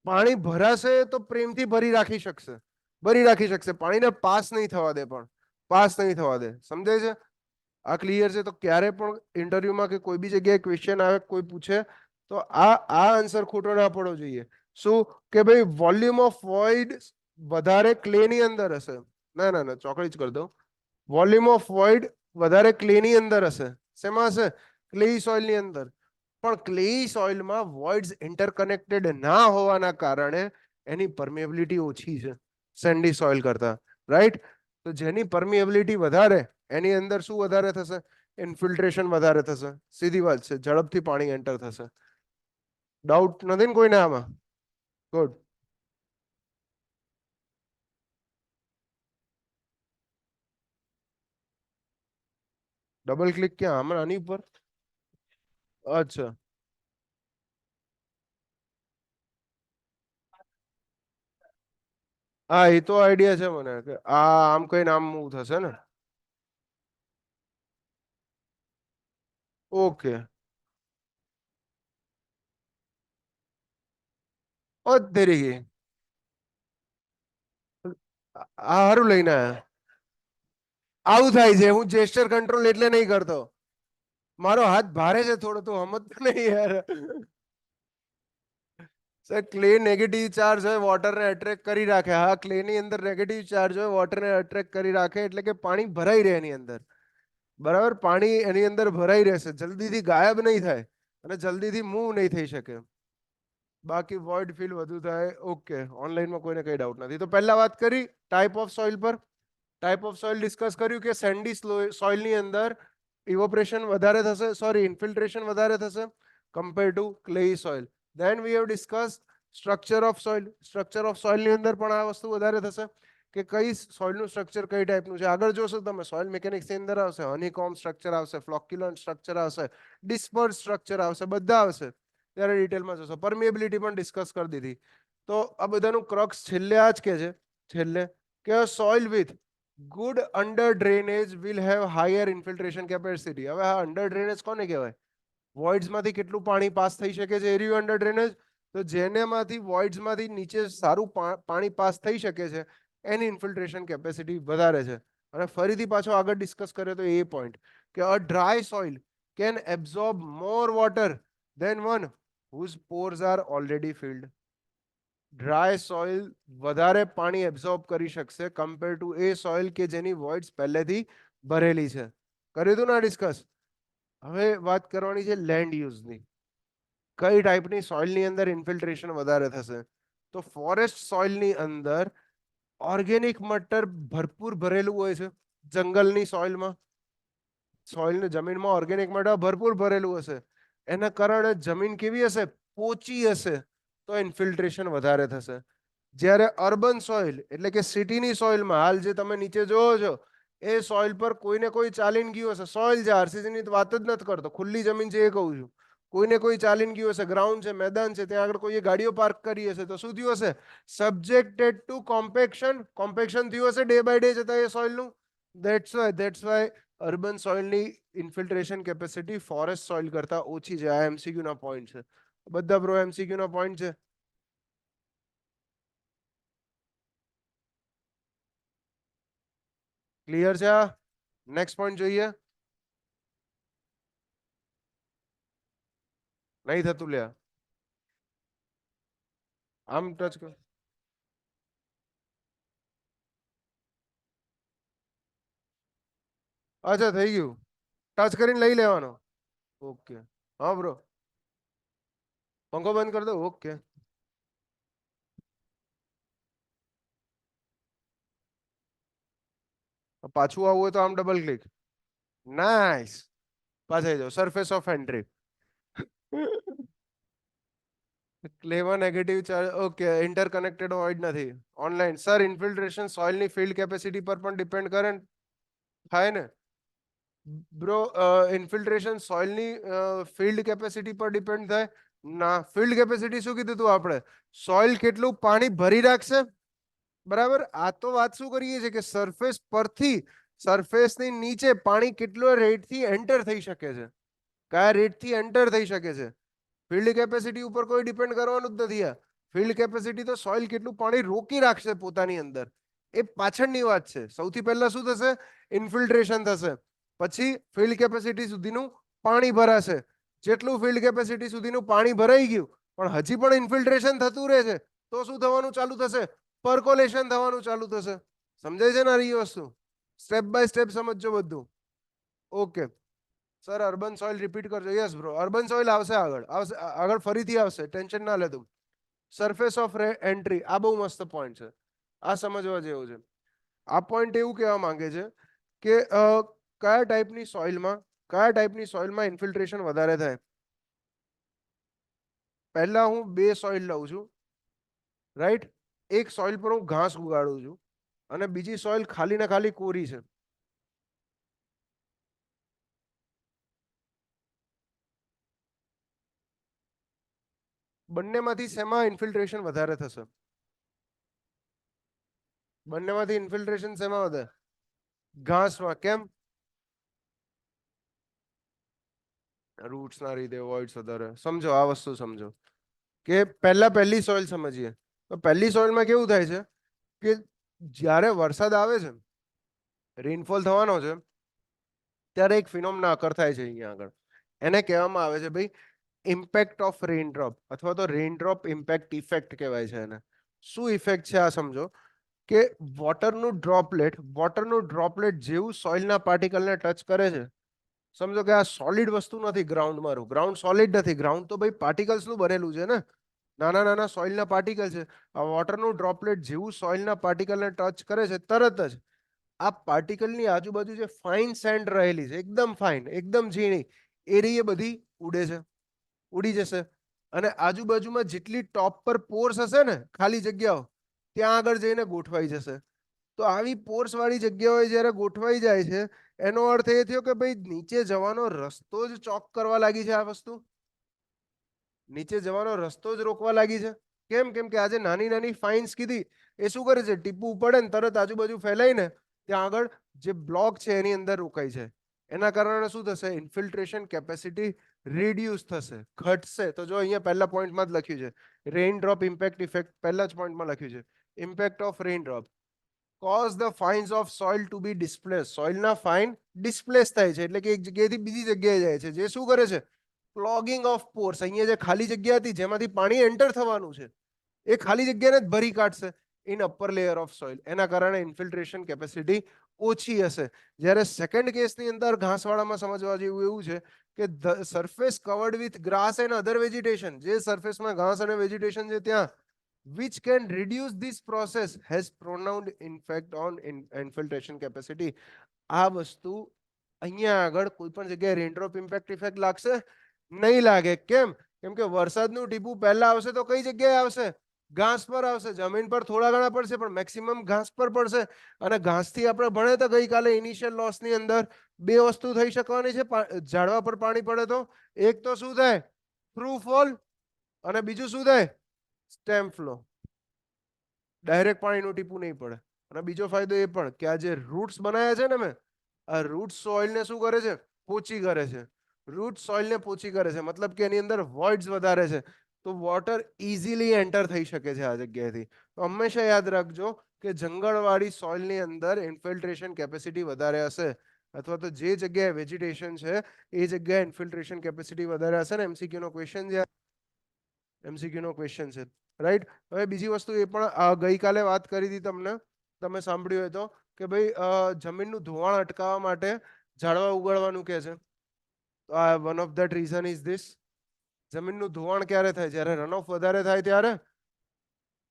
પાણી ભરાશે તો પ્રેમથી ભરી રાખી શકશે, ભરી રાખી શકશે, પાણીને પાસ નહીં થવા દે, પણ પાસ નહીં થવા દે. સમજાય છે? આ ક્લિયર છે? તો ક્યારે પણ ઇન્ટરવ્યુમાં કે કોઈ બી જગ્યાએ ક્વેશ્ચન આવે, કોઈ પૂછે, તો આ આન્સર ખોટો ના પડવો જોઈએ. શું કે ભાઈ વોલ્યુમ ઓફ વોઇડ વધારે ક્લે ની અંદર હશે? ના ના ના, ચોકડી જ કરી દઉં. વોલ્યુમ ઓફ વોઇડ વધારે ક્લે ની અંદર હશે. શેમાં હશે? ક્લેઈ સોઇલ ની અંદર. પણ ક્લેઈ સોઇલમાં વોઇડ્સ ઇન્ટરકનેક્ટેડ ના હોવાના કારણે એની પરમેબિલિટી ઓછી છે સેન્ડી સોઇલ કરતા, રાઈટ. તો જેની પરમિએબિલિટી વધારે, એની અંદર શું વધારે થશે? ઇન્ફિલ્ટ્રેશન વધારે થશે. સીધી વાત છે, ઝડપથી પાણી એન્ટર થશે. ડાઉટ નથી ને કોઈને આમાં? ગુડ. ડબલ ક્લિક ક્યાં? આમાં આની ઉપર? અચ્છા, હા, એ તો આઈડિયા છે મને કે આ આમ કઈ નામ મૂવ થશે ને. ઓકે. ઓ તેરી, આ હારું લઈને આયા. આવું થાય છે, હું જેસ્ચર કંટ્રોલ એટલે નહીં કરતો. મારો હાથ ભારે છે થોડો, તો સમજતો નહીં યાર. સર, ક્લે નેગેટિવ ચાર્જ હોય, વોટરને એટ્રેક્ટ કરી રાખે. હા, ક્લે ની અંદર નેગેટિવ ચાર્જ હોય, વોટરને એટ્રેક્ટ કરી રાખે, એટલે કે પાણી ભરાઈ રહે એની અંદર. બરાબર, પાણી એની અંદર ભરાઈ રહેશે, જલ્દીથી ગાયબ નહીં થાય અને જલ્દીથી મૂવ નહીં થઈ શકે. બાકી વોઇડ ફીલ વધુ થાય. ઓકે, ઓનલાઈનમાં કોઈને કઈ ડાઉટ નથી. તો પહેલા વાત કરી ટાઈપ ઓફ સોઇલ પર. ટાઈપ ઓફ સોઇલ ડિસ્કસ કર્યું કે સેન્ડી સોઇલની અંદર ઇવોપરેશન વધારે થશે, સોરી, ઇન્ફિલ્ટ્રેશન વધારે થશે compare to clay soil. Then we have discuss structure of soil. Structure of સોઇલની અંદર પણ આ વસ્તુ વધારે થશે કે કઈ સોઇલનું સ્ટ્રક્ચર કઈ ટાઈપનું છે. આગળ જોશો તમે, સોઇલ મિકેનિક્સની અંદર આવશે, હનીકોમ્બ સ્ટ્રક્ચર આવશે, ફ્લોક્યુલન્ટ સ્ટ્રક્ચર આવશે, ડિસ્પર્સ સ્ટ્રક્ચર આવશે, બધા આવશે. ત્યારે ડિટેલમાં જોશો. પરમિએબિલિટી પણ ડિસ્કસ કરી દીધી. તો આ બધાનું ક્રક્સ છેલ્લે આ જ કે છે, છેલ્લે કે soil with good under drainage will have higher infiltration capacity. હવે આ અંડર ડ્રેનેજ કોને કહેવાય? વોઇડ્સ માંથી કેટલું પાણી પાસ થઈ શકે છે, એરિયું અંડર ડ્રેનેજ. તો જેનેમાંથી વોઇડ્સ માંથી નીચે સારું પાણી પાસ થઈ શકે છે, એની ઇન્ફિલ્ટ્રેશન કેપેસિટી વધારે છે. અને ફરીથી પાછો આગળ ડિસ્કસ કર્યો તો એ પોઈન્ટ કે a dry soil can absorb more water than one whose pores are already filled. Dry soil વધારે પાણી એબ્ઝોર્બ કરી શકશે કમ્પેર ટુ એ સોઇલ કે જેની વોઇડ્સ પહેલેથી ભરેલી છે. કર્યું હતું ને ડિસ્કસ? હવે વાત કરવાની છે લેન્ડ યુઝની. કઈ ટાઈપની સોઇલની અંદર ઇન્ફિલ્ટ્રેશન વધારે થશે? તો ફોરેસ્ટ સોઇલની અંદર ઓર્ગેનિક મટર ભરપૂર ભરેલું હોય છે. જંગલની સોઇલમાં, સોઇલની જમીનમાં ઓર્ગેનિક મેટર ભરપૂર ભરેલું હશે. એના કારણે જમીન કેવી હશે? પોચી હશે, તો ઇન્ફિલ્ટ્રેશન વધારે થશે. જ્યારે અર્બન સોઇલ એટલે કે સિટીની સોઇલમાં હાલ જે તમે નીચે જોવો છો, એ સોઇલ પર કોઈને કોઈ ચાલીને ગયું હશે. સોઇલ છે, આરસીસીની વાત જ નથી કરતો, ખુલ્લી જમીન છે એ કહું છું. કોઈને કોઈ ચાલીને ગયું હશે, ગ્રાઉન્ડ છે, મેદાન છે, ત્યાં આગળ કોઈએ ગાડીઓ પાર્ક કરી હશે, તો શું થયું હશે? સબ્જેક્ટેડ ટુ કોમ્પેક્શન. કોમ્પેક્શન થયું હશે ડે બાય ડે જતા એ સોઇલનું. ધેટ્સ વાય અર્બન સોઇલની ઇન્ફિલ્ટ્રેશન કેપેસિટી ફોરેસ્ટ સોઇલ કરતા ઓછી છે. આ એમસીક્યુ ના પોઈન્ટ છે. બધા બ્રો એમસીક્યુ ના પોઈન્ટ છે. ક્લિયર છે? આ નેક્સ્ટ પોઈન્ટ જોઈએ. નહીં થતું લ્યા, આમ ટચ કર. અચ્છા, થઈ ગયું. ટચ કરીને લઈ લેવાનો. ઓકે. હા બ્રો, પંખો બંધ કરી દો. ઓકે, પાછું આવવું હોય તો આમ ડબલ ક્લિક. નાઇસ. પાછા જાઓ, surface of entry. Clever negative charge. Okay, interconnected void નથી. ઓનલાઈન સર, ઇન્ફિલ્ટ્રેશન સોઇલની ફિલ્ડ કેપેસિટી પર પણ ડિપેન્ડ કરે ને? થાય ને બ્રો. ઇન્ફિલ્ટ્રેશન સોઇલની ફિલ્ડ કેપેસિટી પર ડિપેન્ડ થાય ના. ફિલ્ડ કેપેસિટી શું કીધું તું આપણે? સોઇલ કેટલું પાણી ભરી રાખશે, બરાબર. આ તો વાત શું કરીએ છીએ કે સરફેસ પરથી સરફેસની નીચે પાણી કેટલો રેટથી એન્ટર થઈ શકે છે, કયા રેટથી એન્ટર થઈ શકે છે. ફિલ્ડ કેપેસિટી ઉપર કોઈ ડિપેન્ડ કરવાનું જ નથી. આ ફિલ્ડ કેપેસિટી તો સોઇલ કેટલું પાણી રોકી રાખશે પોતાની અંદર, એ પાછળની વાત છે. સૌથી પહેલા શું થશે? ઇન્ફિલ્ટ્રેશન થશે, પછી ફિલ્ડ કેપેસિટી સુધીનું પાણી ભરાશે. જેટલું ફિલ્ડ કેપેસિટી સુધીનું પાણી ભરાઈ ગયું પણ હજી પણ ઇન્ફિલ્ટ્રેશન થતું રહે છે, તો શું થવાનું ચાલુ થશે? પર્કોલેશન થવાનું ચાલુ થશે. સમજાય છે ને આ વસ્તુ? સ્ટેપ બાય સ્ટેપ સમજજો બધું. Okay sir, urban soil repeat કરજો. યસ બ્રો, અર્બન સોઇલ આવશે, આગળ આવશે, આગળ ફરીથી આવશે, ટેન્શન ના લેતું. સરફેસ ઓફ એન્ટ્રી, આ બહુ મસ્ત પોઈન્ટ છે, આ સમજવા જેવું છે. આ પોઈન્ટ એવું કહેવા માંગે છે કે કયા ટાઈપની સોઇલમાં ઇન્ફિલ્ટ્રેશન વધારે થાય. પહેલા હું બે સોઇલ લઉં છું, રાઈટ. એક સોઇલ પર હું ઘાસ ઉગાડું છું અને બીજી સોઇલ ખાલી ને ખાલી કોરી છે. બંનેમાંથી શેમાં ઇન્ફિલ્ટ્રેશન વધારે થશે? બંનેમાંથી ઇન્ફિલ્ટ્રેશન શેમાં વધે? ઘાસમાં. કેમ? રૂટ્સ ના લીધે વોઇડ્સ વધારે. સમજો આ વસ્તુ, સમજો કે પહેલી સોઇલ સમજીએ. તો પહેલી સોઇલમાં કેવું થાય છે કે જ્યારે વરસાદ આવે છે, રેનફોલ થવાનો છે, ત્યારે એક ફિનોમિના અકર થાય છે અહીંયા આગળ. એને કહેવામાં આવે છે ભાઈ ઇમ્પેક્ટ ઓફ રેઇનડ્રોપ, અથવા તો રેઇનડ્રોપ ઇમ્પેક્ટ ઇફેક્ટ કહેવાય છે એને. શું ઇફેક્ટ છે આ સમજો કે વોટરનું ડ્રોપલેટ જેવું સોઇલના પાર્ટિકલને ટચ કરે છે. સમજો કે આ સોલિડ વસ્તુ નથી, ગ્રાઉન્ડ મારું ગ્રાઉન્ડ સોલિડ નથી. ગ્રાઉન્ડ તો ભાઈ પાર્ટિકલ્સ નું બનેલું છે ને, નાના નાના સોઇલના પાર્ટિકલ છે. આ વોટરનું ડ્રોપલેટ જેવું સોઇલના પાર્ટિકલને ટચ કરે છે, તરત જ આ પાર્ટિકલની આજુબાજુ જે ફાઇન સેન્ડ રહેલી છે, એકદમ ફાઇન, એકદમ ઝીણી, એ બધી ઉડે છે, ઉડી જશે. અને આજુબાજુમાં જેટલી ટોપ પર પોર્સ હશે ને, ખાલી જગ્યાઓ, ત્યાં આગળ જઈને ગોઠવાઈ જશે. તો આવી પોર્સ વાળી જગ્યાઓએ જ્યારે ગોઠવાઈ જાય છે, એનો અર્થ એ થયો કે ભાઈ નીચે જવાનો રસ્તો જ ચોક કરવા લાગી છે. આ વસ્તુ નીચે જવાનો રસ્તો જ રોકવા લાગી છે. કેમ? કેમ કે આજે નાની નાની ફાઇન્સ કીધી, એ શું કરે છે? ટીપું પડે ને તરત આજુબાજુ ફેલાઈને ત્યાં આગળ જે બ્લોક છે એની અંદર રોકાય છે. એના કારણે શું થશે? ઇન્ફિલ્ટ્રેશન કેપેસિટી રિડ્યુસ થશે, ઘટશે. તો જો અહીંયા પહેલા પોઈન્ટમાં જ લખ્યું છે રેઇન ડ્રોપ ઇમ્પેક્ટ ઇફેક્ટ, પહેલા જ પોઈન્ટમાં લખ્યું છે impact of rain drop cause the fines of soil to be displaced. સોઇલના ફાઇન ડિસ્પ્લેસ થાય છે, એટલે કે એક જગ્યાએથી બીજી જગ્યાએ જાય છે. જે શું કરે છે? ક્લોગિંગ ઓફ પોર્સ. અહીંયા જે ખાલી જગ્યા હતી જેમાંથી પાણી એન્ટર થવાનું છે, એ ખાલી જગ્યાને જ ભરી કાઢશે in upper layer of soil. એના કારણે ઇન્ફિલ્ટ્રેશન કેપેસિટી ઓછી હશે. જ્યારે સેકન્ડ કેસની અંદર ઘાસવાળામાં સમજવા જેવું એવું છે કે surface covered with grass and other vegetation, જે સરફેસમાં ઘાસ અને વેજીટેશન છે ત્યાં, which can reduce this process has pronounced effect on infiltration capacity. આ વસ્તુ અહીંયા આગળ કોઈ પણ જગ્યાએ રેનડ્રોપ ઇમ્પેક્ટ ઇફેક્ટ લાગશે નહીં લાગે. કેમ? કેમ કે વરસાદનું ટીપું પહેલા આવશે તો કઈ જગ્યાએ આવશે? ઘાસ પર આવશે. જમીન પર થોડા ઘણા પડશે પણ મેક્સિમમ ઘાસ પર પડશે. અને ઘાસથી આપણે ભણે તો ગઈકાલે ઇનિશિયલ લોસની અંદર બે વસ્તુ થઈ શકવાની છે ઝાડવા પર પાણી પડે તો. એક તો શું થાય? Through fall. અને બીજું શું થાય? Stem flow. ડાયરેક્ટ પાણીનું ટીપું નહીં પડે. અને બીજો ફાયદો એ પણ કે આ જે રૂટ્સ બનાવ્યા છે ને મેં, આ રૂટ સોઇલને શું કરે છે? પોચી કરે છે. રૂટ સોઇલને પોચી કરે છે મતલબ કે એની અંદર વોઇડ્સ વધારે છે, તો વોટર ઇઝીલી એન્ટર થઈ શકે છે આ જગ્યાએથી. તો હંમેશા યાદ રાખજો કે જંગલવાળી સોઇલની અંદર ઇન્ફિલ્ટ્રેશન કેપેસિટી વધારે હશે, અથવા તો જે જગ્યાએ વેજીટેશન છે એ જગ્યાએ ઇન્ફિલ્ટ્રેશન કેપેસિટી વધારે હશે. ને એમસીક્યુ નો ક્વેશ્ચન છે, એમસીક્યુ નો ક્વેશ્ચન છે, રાઈટ. હવે બીજી વસ્તુ એ પણ ગઈકાલે વાત કરી હતી તમને, તમે સાંભળ્યું હોય તો, કે ભાઈ જમીનનું ધોવાણ અટકાવવા માટે ઝાડવા ઉગાડવાનું કહે છે. તો આ one of that reason is this. જમીનનું ધોવાણ ક્યારે થાય? જ્યારે રન ઓફ વધારે થાય ત્યારે.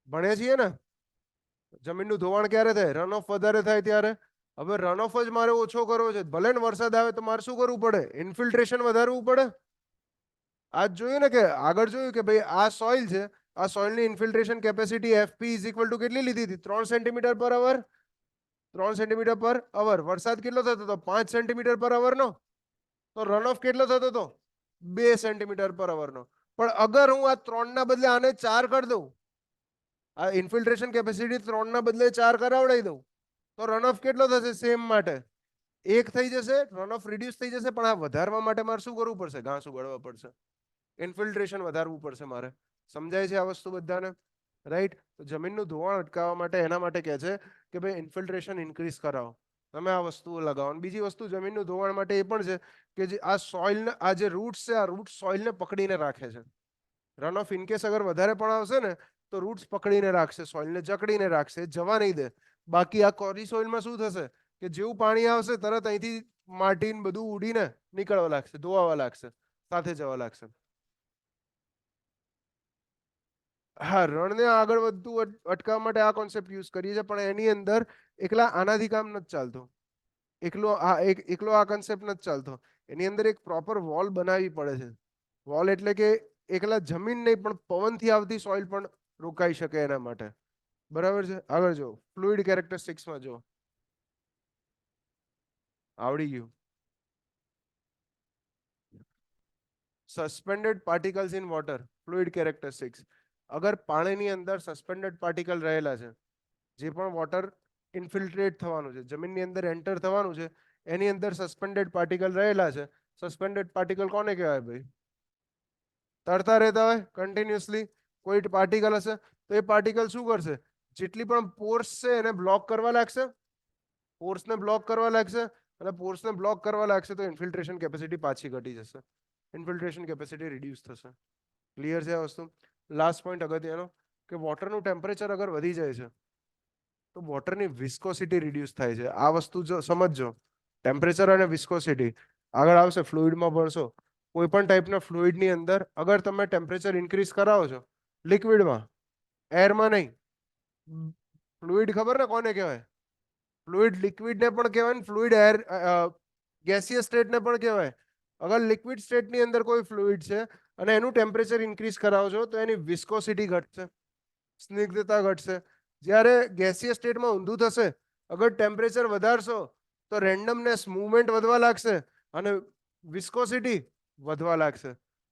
ભણીએ છીએ ને, જમીનનું ધોવાણ ક્યારે થાય? રન ઓફ વધારે થાય ત્યારે. હવે રન ઓફ જ મારે ઓછો કરવો છે, ભલે ને વરસાદ આવે તો મારે શું કરવું પડે? ઇન્ફિલ્ટ્રેશન વધારવું પડે. આજ જોયું ને, કે આગળ જોયું કે ભાઈ આ સોઇલ છે, આ સોઇલની infiltration capacity FP is equal to કેટલી લીધી હતી? 3 સેન્ટીમીટર પર અવર. 3 સેન્ટીમીટર પર અવર. વરસાદ કેટલો થતો હતો? 5 સેન્ટીમીટર પર અવર નો. તો રન ઓફ કેટલો થતો હતો? 2 સેન્ટીમીટર પર અવર નો. પણ અગર હું આ 3 ના બદલે આને 4 કરી દઉં, આ ઇન્ફિલ્ટ્રેશન કેપેસિટી 3 ના બદલે 4 કરાવડાવી દઉં, તો રન ઓફ કેટલો થશે? સેમ માટે 1 થઈ જશે, રન ઓફ રિડ્યુસ થઈ જશે. પણ આ વધારવા માટે મારે શું કરવું પડશે? ઘાસ ઉગાડવા પડશે, ઇન્ફિલ્ટ્રેશન વધારવું પડશે મારે. સમજાય છે આ વસ્તુ બધાને? રાઈટ. તો જમીનનું ધોવાણ અટકાવવા માટે એના માટે કહે છે કે ભાઈ ઇન્ફિલ્ટ્રેશન ઇન્ક્રીઝ કરાવો. તમે આ વસ્તુઓ લગાવો. અને બીજી વસ્તુ જમીનનું ધોવાણ માટે એ પણ છે કે જે આ સોઇલને, આ જે રૂટ્સ છે, આ રૂટ સોઇલને પકડીને રાખે છે. રન ઓફ ઇનકેસ અગર વધારે પણ આવશે ને, તો રૂટ્સ પકડીને રાખશે, સોઇલને જકડીને રાખશે, જવા નહીં દે. બાકી આ કોરી સોઇલમાં શું થશે કે જેવું પાણી આવશે તરત અહીંથી માટીને બધું ઉડીને નીકળવા લાગશે, ધોવાવા લાગશે, સાથે જવા લાગશે. હા, રણને આગળ વધતું અટકાવવા માટે આ કોન્સેપ્ટ યુઝ કરીએ છીએ, પણ એની અંદર એકલા આનાથી કામ નથી ચાલતું. એકલો આ કોન્સેપ્ટ નથી ચાલતો. એની અંદર એક પ્રોપર વોલ બનાવવી પડે છે. વોલ એટલે કે એકલા જમીન નહીં, પણ પવનથી આવતી સોઇલ પણ રોકાઈ શકે એના માટે. બરાબર છે. આગળ જો ફ્લુઇડ કેરેક્ટરિસ્ટિક્સમાં જો આવડી ગયું. Suspended particles in water, fluid characteristics. અગર પાણીની અંદર સસ્પેન્ડેડ પાર્ટિકલ રહેલા છે, જે પણ વોટર ઇન્ફિલ્ટ્રેટ થવાનું છે, જમીનની અંદર એન્ટર થવાનું છે, એની અંદર સસ્પેન્ડેડ પાર્ટિકલ રહેલા છે. સસ્પેન્ડેડ પાર્ટિકલ કોને કહેવાય ભાઈ? તરતા રહેતા હોય કન્ટિન્યુઅસલી. કોઈ પાર્ટિકલ હશે તો એ પાર્ટિકલ શું કરશે? જેટલી પણ પોર્સ છે એને બ્લોક કરવા લાગશે, પોર્સને બ્લોક કરવા લાગશે. અને પોર્સને બ્લોક કરવા લાગશે તો ઇન્ફિલ્ટ્રેશન કેપેસિટી પાછી ઘટી જશે, ઇન્ફિલ્ટ્રેશન કેપેસિટી રિડ્યુસ થશે. ક્લિયર છે આ વસ્તુ? લાસ્ટ પોઈન્ટ અગત્યનો, કે વોટરનું ટેમ્પરેચર અગર વધી જાય છે તો વોટરની વિસ્કોસિટી રિડ્યુસ થાય છે. આ વસ્તુ જો સમજજો, ટેમ્પરેચર અને વિસ્કોસિટી આગળ આવશે, ફ્લુઇડમાં ભણશો. કોઈ પણ ટાઈપના ફ્લુઇડની અંદર અગર તમે ટેમ્પરેચર ઇન્ક્રીઝ કરાવો છો, લિક્વિડમાં, એરમાં નહીં. ફ્લુઇડ ખબર ને કોને કહેવાય? ફ્લુઇડ લિક્વિડને પણ કહેવાય ને ફ્લુઇડ એર, ગેસિયસ સ્ટેટને પણ કહેવાય. અગર લિક્વિડ સ્ટેટની અંદર કોઈ ફ્લુઇડ છે અને એનું ટેમ્પરેચર ઇન્ક્રીઝ કરાવો છો તો એની વિસ્કોસિટી ઘટશે, સ્નિગ્ધતા ઘટશે. જ્યારે ગેસિયસ સ્ટેટમાં ઊંધું થશે, અગર ટેમ્પરેચર વધારશો તો રેન્ડમનેસ, મૂવમેન્ટ વધવા લાગશે અને વિસ્કોસિટી વધવા લાગશે.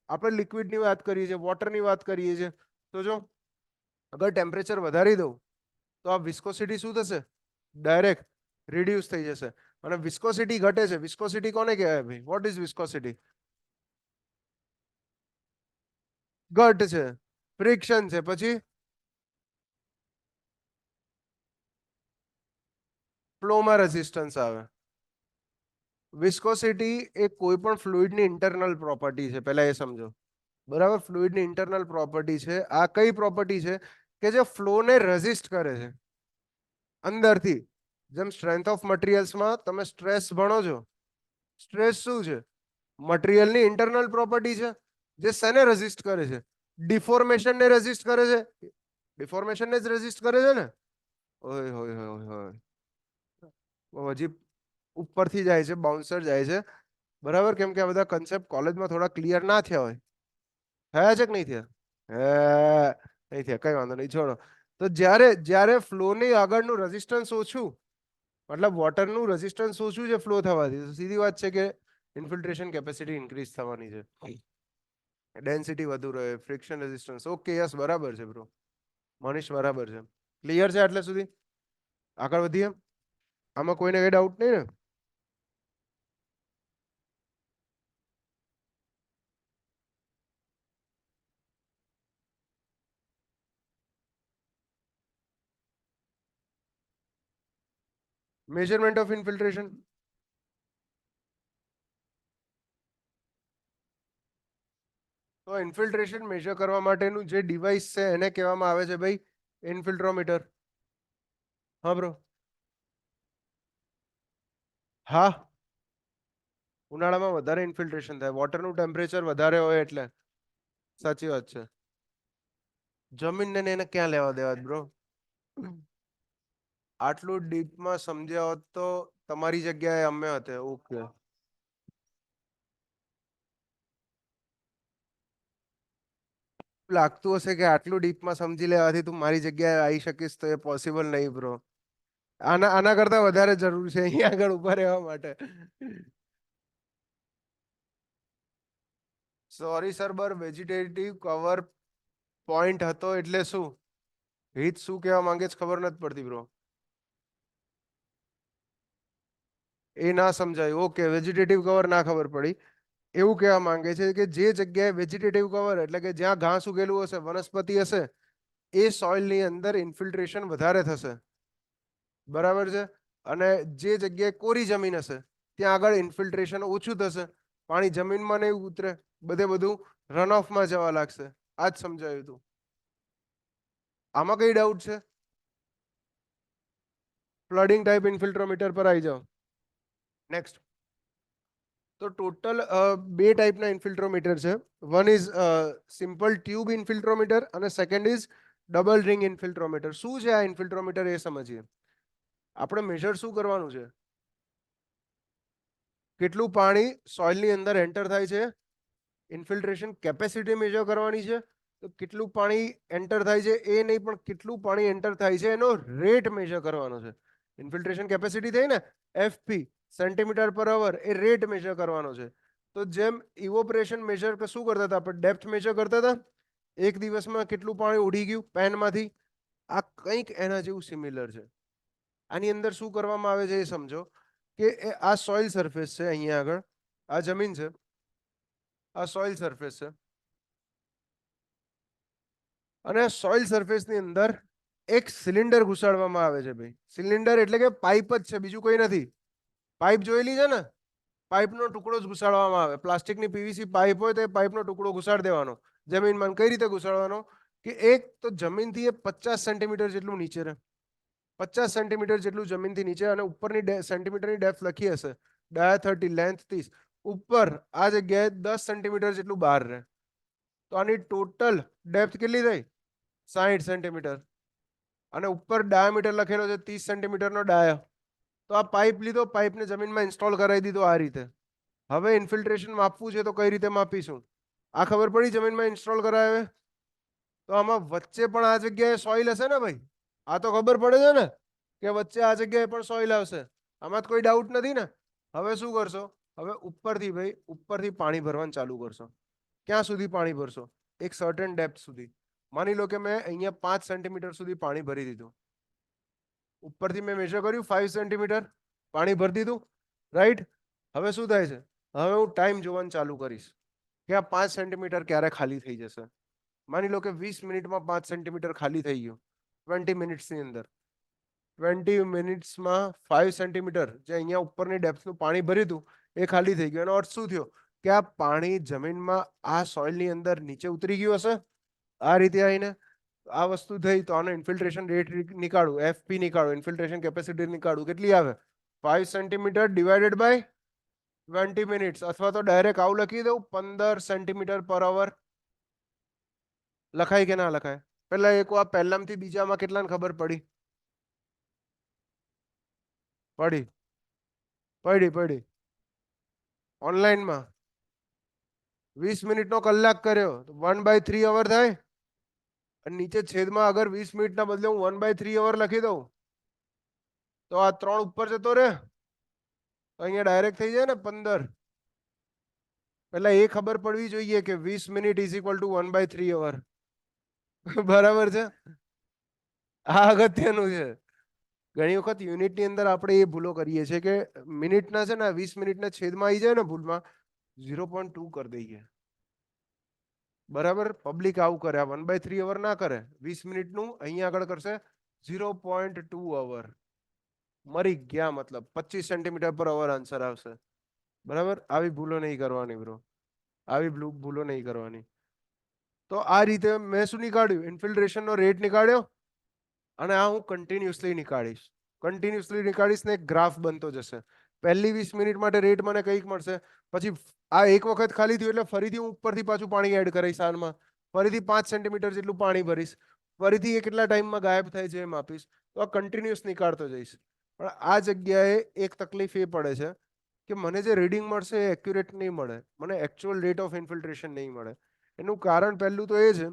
આપણે લિક્વિડની વાત કરીએ છીએ, વોટરની વાત કરીએ છીએ. તો જો અગર ટેમ્પરેચર વધારી દઉં તો આ વિસ્કોસિટી શું થશે? ડાયરેક્ટ રિડ્યુસ થઈ જશે. અને વિસ્કોસિટી ઘટે છે. વિસ્કોસિટી કોને કહેવાય ભાઈ? What is viscosity? ઘટ છે, ફ્રિક્શન છે. પછી ફ્લોમાં રેઝિસ્ટન્સ આવે. વિસ્કોસિટી એ કોઈ પણ ફ્લુઇડની ઇન્ટરનલ પ્રોપર્ટી છે, પહેલા એ સમજો. બરાબર, ફ્લુઇડની ઇન્ટરનલ પ્રોપર્ટી છે. આ કઈ પ્રોપર્ટી છે? કે જે ફ્લોને રેઝિસ્ટ કરે છે અંદરથી. જેમ સ્ટ્રેન્થ ઓફ મટીરિયલ્સમાં તમે સ્ટ્રેસ ભણો છો, સ્ટ્રેસ શું છે? મટીરિયલની ઇન્ટરનલ પ્રોપર્ટી છે, જે શેને રેઝિસ્ટ કરે છે? ડિફોર્મેશનને રેઝિસ્ટ કરે છે. ડિફોર્મેશનને જ રેઝિસ્ટ કરે છે ને? ઓય હોય હોય હોય, હજી ઉપરથી જાય છે, બાઉન્સર જાય છે. બરાબર, કેમ કે આ બધા કન્સેપ્ટ કોલેજમાં થોડા ક્લિયર ના થયા હોય. થયા છે કે નહીં થયા? નહીં થયા, કઈ વાંધો નહીં, છોડો. તો જ્યારે જ્યારે ફ્લોની આગળનું રેઝિસ્ટન્સ ઓછું, મતલબ વોટરનું રેઝિસ્ટન્સ ઓછું છે ફ્લો થવાથી, તો સીધી વાત છે કે ઇન્ફિલ્ટ્રેશન કેપેસિટી ઇન્ક્રીઝ થવાની છે, ડેન્સિટી વધુ રહે, ફ્રિક્શન રેઝિસ્ટન્સ. ઓકે, યસ, બરાબર છે બ્રો. મનીષ બરાબર છે. ક્લિયર છે આટલે સુધી? આગળ વધીએ. આમાં કોઈને કઈ ડાઉટ નહીં ને? Measurement of infiltration. તો ઇન્ફિલ્ટ્રેશન મેજર કરવા માટેનું જે ડિવાઇસ છે એને કહેવામાં આવે છે ભાઈ ઇન્ફિલ્ટ્રોમીટર. હા બ્રો. હા, ઉનાળામાં વધારે ઇન્ફિલ્ટ્રેશન થાય, વોટરનું ટેમ્પરેચર વધારે હોય એટલે. સાચી વાત છે. જમીનને ને એને ક્યાં લેવા દેવા બ્રો. આટલું ડીપમાં સમજ્યા હોત તો તમારી જગ્યાએ અમે હતા. ઓકે, લાગતું હશે કે આટલું ડીપમાં સમજી લેવાથી તું મારી જગ્યાએ આવી શકીશ તો એ પોસિબલ નહીં બ્રો. આના કરતા વધારે જરૂર છે અહીંયા આગળ ઉભા રહેવા માટે. સોરી સર, બર વેજીટેટિવ કવર પોઈન્ટ હતો એટલે શું? હિત શું કહેવા માંગે છે ખબર નથી પડતી બ્રો. એ ના સમજાય. ઓકે, વેજીટેટિવ કવર ના ખબર પડી. એવું કહેવા માંગે છે કે જે જગ્યાએ વેજીટેટિવ કવર એટલે કે જ્યાં ઘાસ ઉગેલું હશે, વનસ્પતિ હશે, એ સોઇલની અંદર ઇન્ફિલ્ટ્રેશન વધારે થશે. બરાબર છે. અને જે જગ્યાએ કોરી જમીન હશે ત્યાં આગળ ઇન્ફિલ્ટ્રેશન ઓછું થશે. પાણી જમીનમાં નહીં ઉતરે, બધું રન ઓફમાં જવા લાગશે. આ જ સમજાયું હતું. આમાં કઈ ડાઉટ છે? ફ્લડિંગ ટાઈપ ઇન્ફિલ્ટ્રોમીટર પર આવી જાઓ. નેક્સ્ટ. તો ટોટલ બે ટાઈપના ઇન્ફિલ્ટ્રોમીટર છે. વન ઇઝ સિમ્પલ ટ્યુબ ઇન્ફિલ્ટ્રોમીટર અને સેકન્ડ ઇઝ ડબલ રિંગ ઇન્ફિલ્ટ્રોમીટર. શું છે આ ઇન્ફિલ્ટ્રોમીટર એ સમજીએ. આપણે મેજર શું કરવાનું છે? કેટલું પાણી સોઇલની અંદર એન્ટર થાય છે, ઇન્ફિલ્ટ્રેશન કેપેસિટી મેજર કરવાની છે. તો કેટલું પાણી એન્ટર થાય છે એ નહીં, પણ કેટલું પાણી એન્ટર થાય છે એનો રેટ મેજર કરવાનો છે. ઇન્ફિલ્ટ્રેશન કેપેસિટી થઈ ને, એફપી સેન્ટીમીટર પર અવર, એ રેટ મેજર કરવાનો છે. તો જેમ ઇવોપરેશન મેજર શું કરતા હતા આપણે, ડેપ્થ મેજર કરતા હતા, એક દિવસમાં કેટલું પાણી ઉડી ગયું પેનમાંથી, આ કંઈક એના જેવું સિમિલર છે. આની અંદર શું કરવામાં આવે છે એ સમજો કે આ સોઇલ સરફેસ છે. અહીંયા આગળ આ જમીન છે, આ સોઇલ સરફેસ છે, અને સોઇલ સરફેસની અંદર એક સિલિન્ડર ઘુસાડવામાં આવે છે ભાઈ. સિલિન્ડર એટલે કે પાઇપ જ છે, બીજું કોઈ નથી. પાઇપ જોયેલી છે ને, પાઇપનો ટુકડો જ ઘુસાડવામાં આવે. પ્લાસ્ટિકની પીવીસી પાઇપ હોય તો એ પાઇપનો ટુકડો ઘુસાડી દેવાનો જમીનમાં. કઈ રીતે ઘુસાડવાનો કે એક તો જમીનથી એ 50 સેન્ટીમીટર જેટલું નીચે રહે, 50 સેન્ટીમીટર જેટલું જમીનથી નીચે, અને ઉપરની સેન્ટીમીટરની ડેપ્થ લખી હશે, ડાયા 30, લેન્થ 30, ઉપર આ જગ્યાએ 10 સેન્ટીમીટર જેટલું બહાર રહે. તો આની ટોટલ ડેપ્થ કેટલી થઈ? 60 સેન્ટીમીટર. અને ઉપર ડાયામીટર લખેલો છે 30 સેન્ટીમીટરનો ડાયા. તો આ પાઇપ લીધો, પાઇપને જમીનમાં ઇન્સ્ટોલ કરાવી દીધો આ રીતે. હવે ઇન્ફિલ્ટ્રેશન માપવું છે તો કઈ રીતે માપીશું? આ ખબર પડી જમીનમાં ઇન્સ્ટોલ કરાવે તો આમાં વચ્ચે પણ આ જગ્યાએ સોઇલ હશે ને ભાઈ. આ તો ખબર પડે છે ને કે વચ્ચે આ જગ્યાએ પણ સોઇલ આવશે. આમાં કોઈ ડાઉટ નથી ને. હવે શું કરશો? હવે ઉપરથી ભાઈ, ઉપરથી પાણી ભરવાનું ચાલુ કરશો. ક્યાં સુધી પાણી ભરશો? એક સર્ટેન ડેપ્થ સુધી. માની લો કે મેં અહીંયા 5 સેન્ટીમીટર સુધી પાણી ભરી દીધું. ઉપરથી મેં મેજર કર્યું 5 સેન્ટીમીટર પાણી ભરી દીધું, રાઈટ. હવે શું થાય છે? હવે હું ટાઈમ જોવાનું ચાલુ કરીશ કે આ 5 સેન્ટીમીટર ક્યારે ખાલી થઈ જશે. માની લો કે 20 મિનિટમાં 5 સેન્ટીમીટર ખાલી થઈ ગયું. 20 મિનિટ્સની અંદર, 20 મિનિટ્સમાં 5 સેન્ટીમીટર જે અહીંયા ઉપરની ડેપ્થનું પાણી ભર્યું હતું એ ખાલી થઈ ગયું. એનો અર્થ શું થયો કે આ પાણી જમીનમાં આ સોઇલની અંદર નીચે ઉતરી ગયું હશે આ રીતે આવીને. આ વસ્તુ થઈ તો આનો ઇન્ફિલ્ટ્રેશન રેટ નીકાળું, એફપી નીકાળું, ઇન્ફિલ્ટ્રેશન કેપેસિટી નીકાળું. કેટલી આવે? 5 સેન્ટીમીટર ડિવાઇડેડ બાય 20 મિનિટ્સ, અથવા તો ડાયરેક્ટ આવું લખી દઉં, 15 સેન્ટીમીટર પર અવર. લખાય કે ના લખાય? પેલા એક વાર પહેલામાંથી બીજામાં કેટલાને ખબર પડી? પડી પડી પડી ઓનલાઈનમાં 20 મિનિટનો કલાક કર્યો તો 1/3 અવર થાય. અને નીચે છેદમાં અગર 20 મિનિટના બદલે હું 1/3 અવર લખી દઉં તો આ 3 ઉપર જતો રહે, તો અહીંયા ડાયરેક્ટ થઈ જાય ને 15. પેલા એ ખબર પડવી જોઈએ કે 20 મિનિટ ઇઝ ઇક્વલ ટુ 1/3 અવર. બરાબર છે. આ અગત્યનું છે. ઘણી વખત યુનિટની અંદર આપણે એ ભૂલો કરીએ છીએ કે મિનિટના છે ને 20 મિનિટના છેદમાં આવી જાય ને ભૂલમાં 0.2 કરી દઈએ. બરાબર, પબ્લિક આવું કરે. આ 1/3 અવર ના કરે. 20 મિનિટનું અહીંયા આગળ કરશે 0.2 અવર. મરી ગયા, મતલબ 25 સેન્ટીમીટર પર અવર આન્સર આવશે. બરાબર, આવી ભૂલો નહીં કરવાની બ્રો, આવી ભૂલો નહીં કરવાની. તો આ રીતે મેં શું નીકાળ્યું? ઇન્ફિલ્ટ્રેશનનો રેટ નીકાળ્યો. અને આ હું કન્ટિન્યુઅસલી નીકાળીશ, કન્ટિન્યુઅસલી નીકાળીશ ને એક ગ્રાફ બનતો જશે. પહેલી 20 મિનિટ માટે રેટ મને કંઈક મળશે, પછી આ એક વખત ખાલી થયું એટલે ફરીથી હું ઉપરથી પાછું પાણી એડ કરીશ આનમાં, ફરીથી 5 સેન્ટીમીટર જેટલું પાણી ભરીશ, ફરીથી એ કેટલા ટાઈમમાં ગાયબ થાય છે એ માપીશ. તો આ કન્ટિન્યુઅસ નીકાળતો જઈશ. પણ આ જગ્યાએ એક તકલીફ એ પડે છે કે મને જે રીડિંગ મળશે એ એક્યુરેટ નહીં મળે, મને એકચ્યુઅલ રેટ ઓફ ઇન્ફિલ્ટ્રેશન નહીં મળે. એનું કારણ પહેલું તો એ છે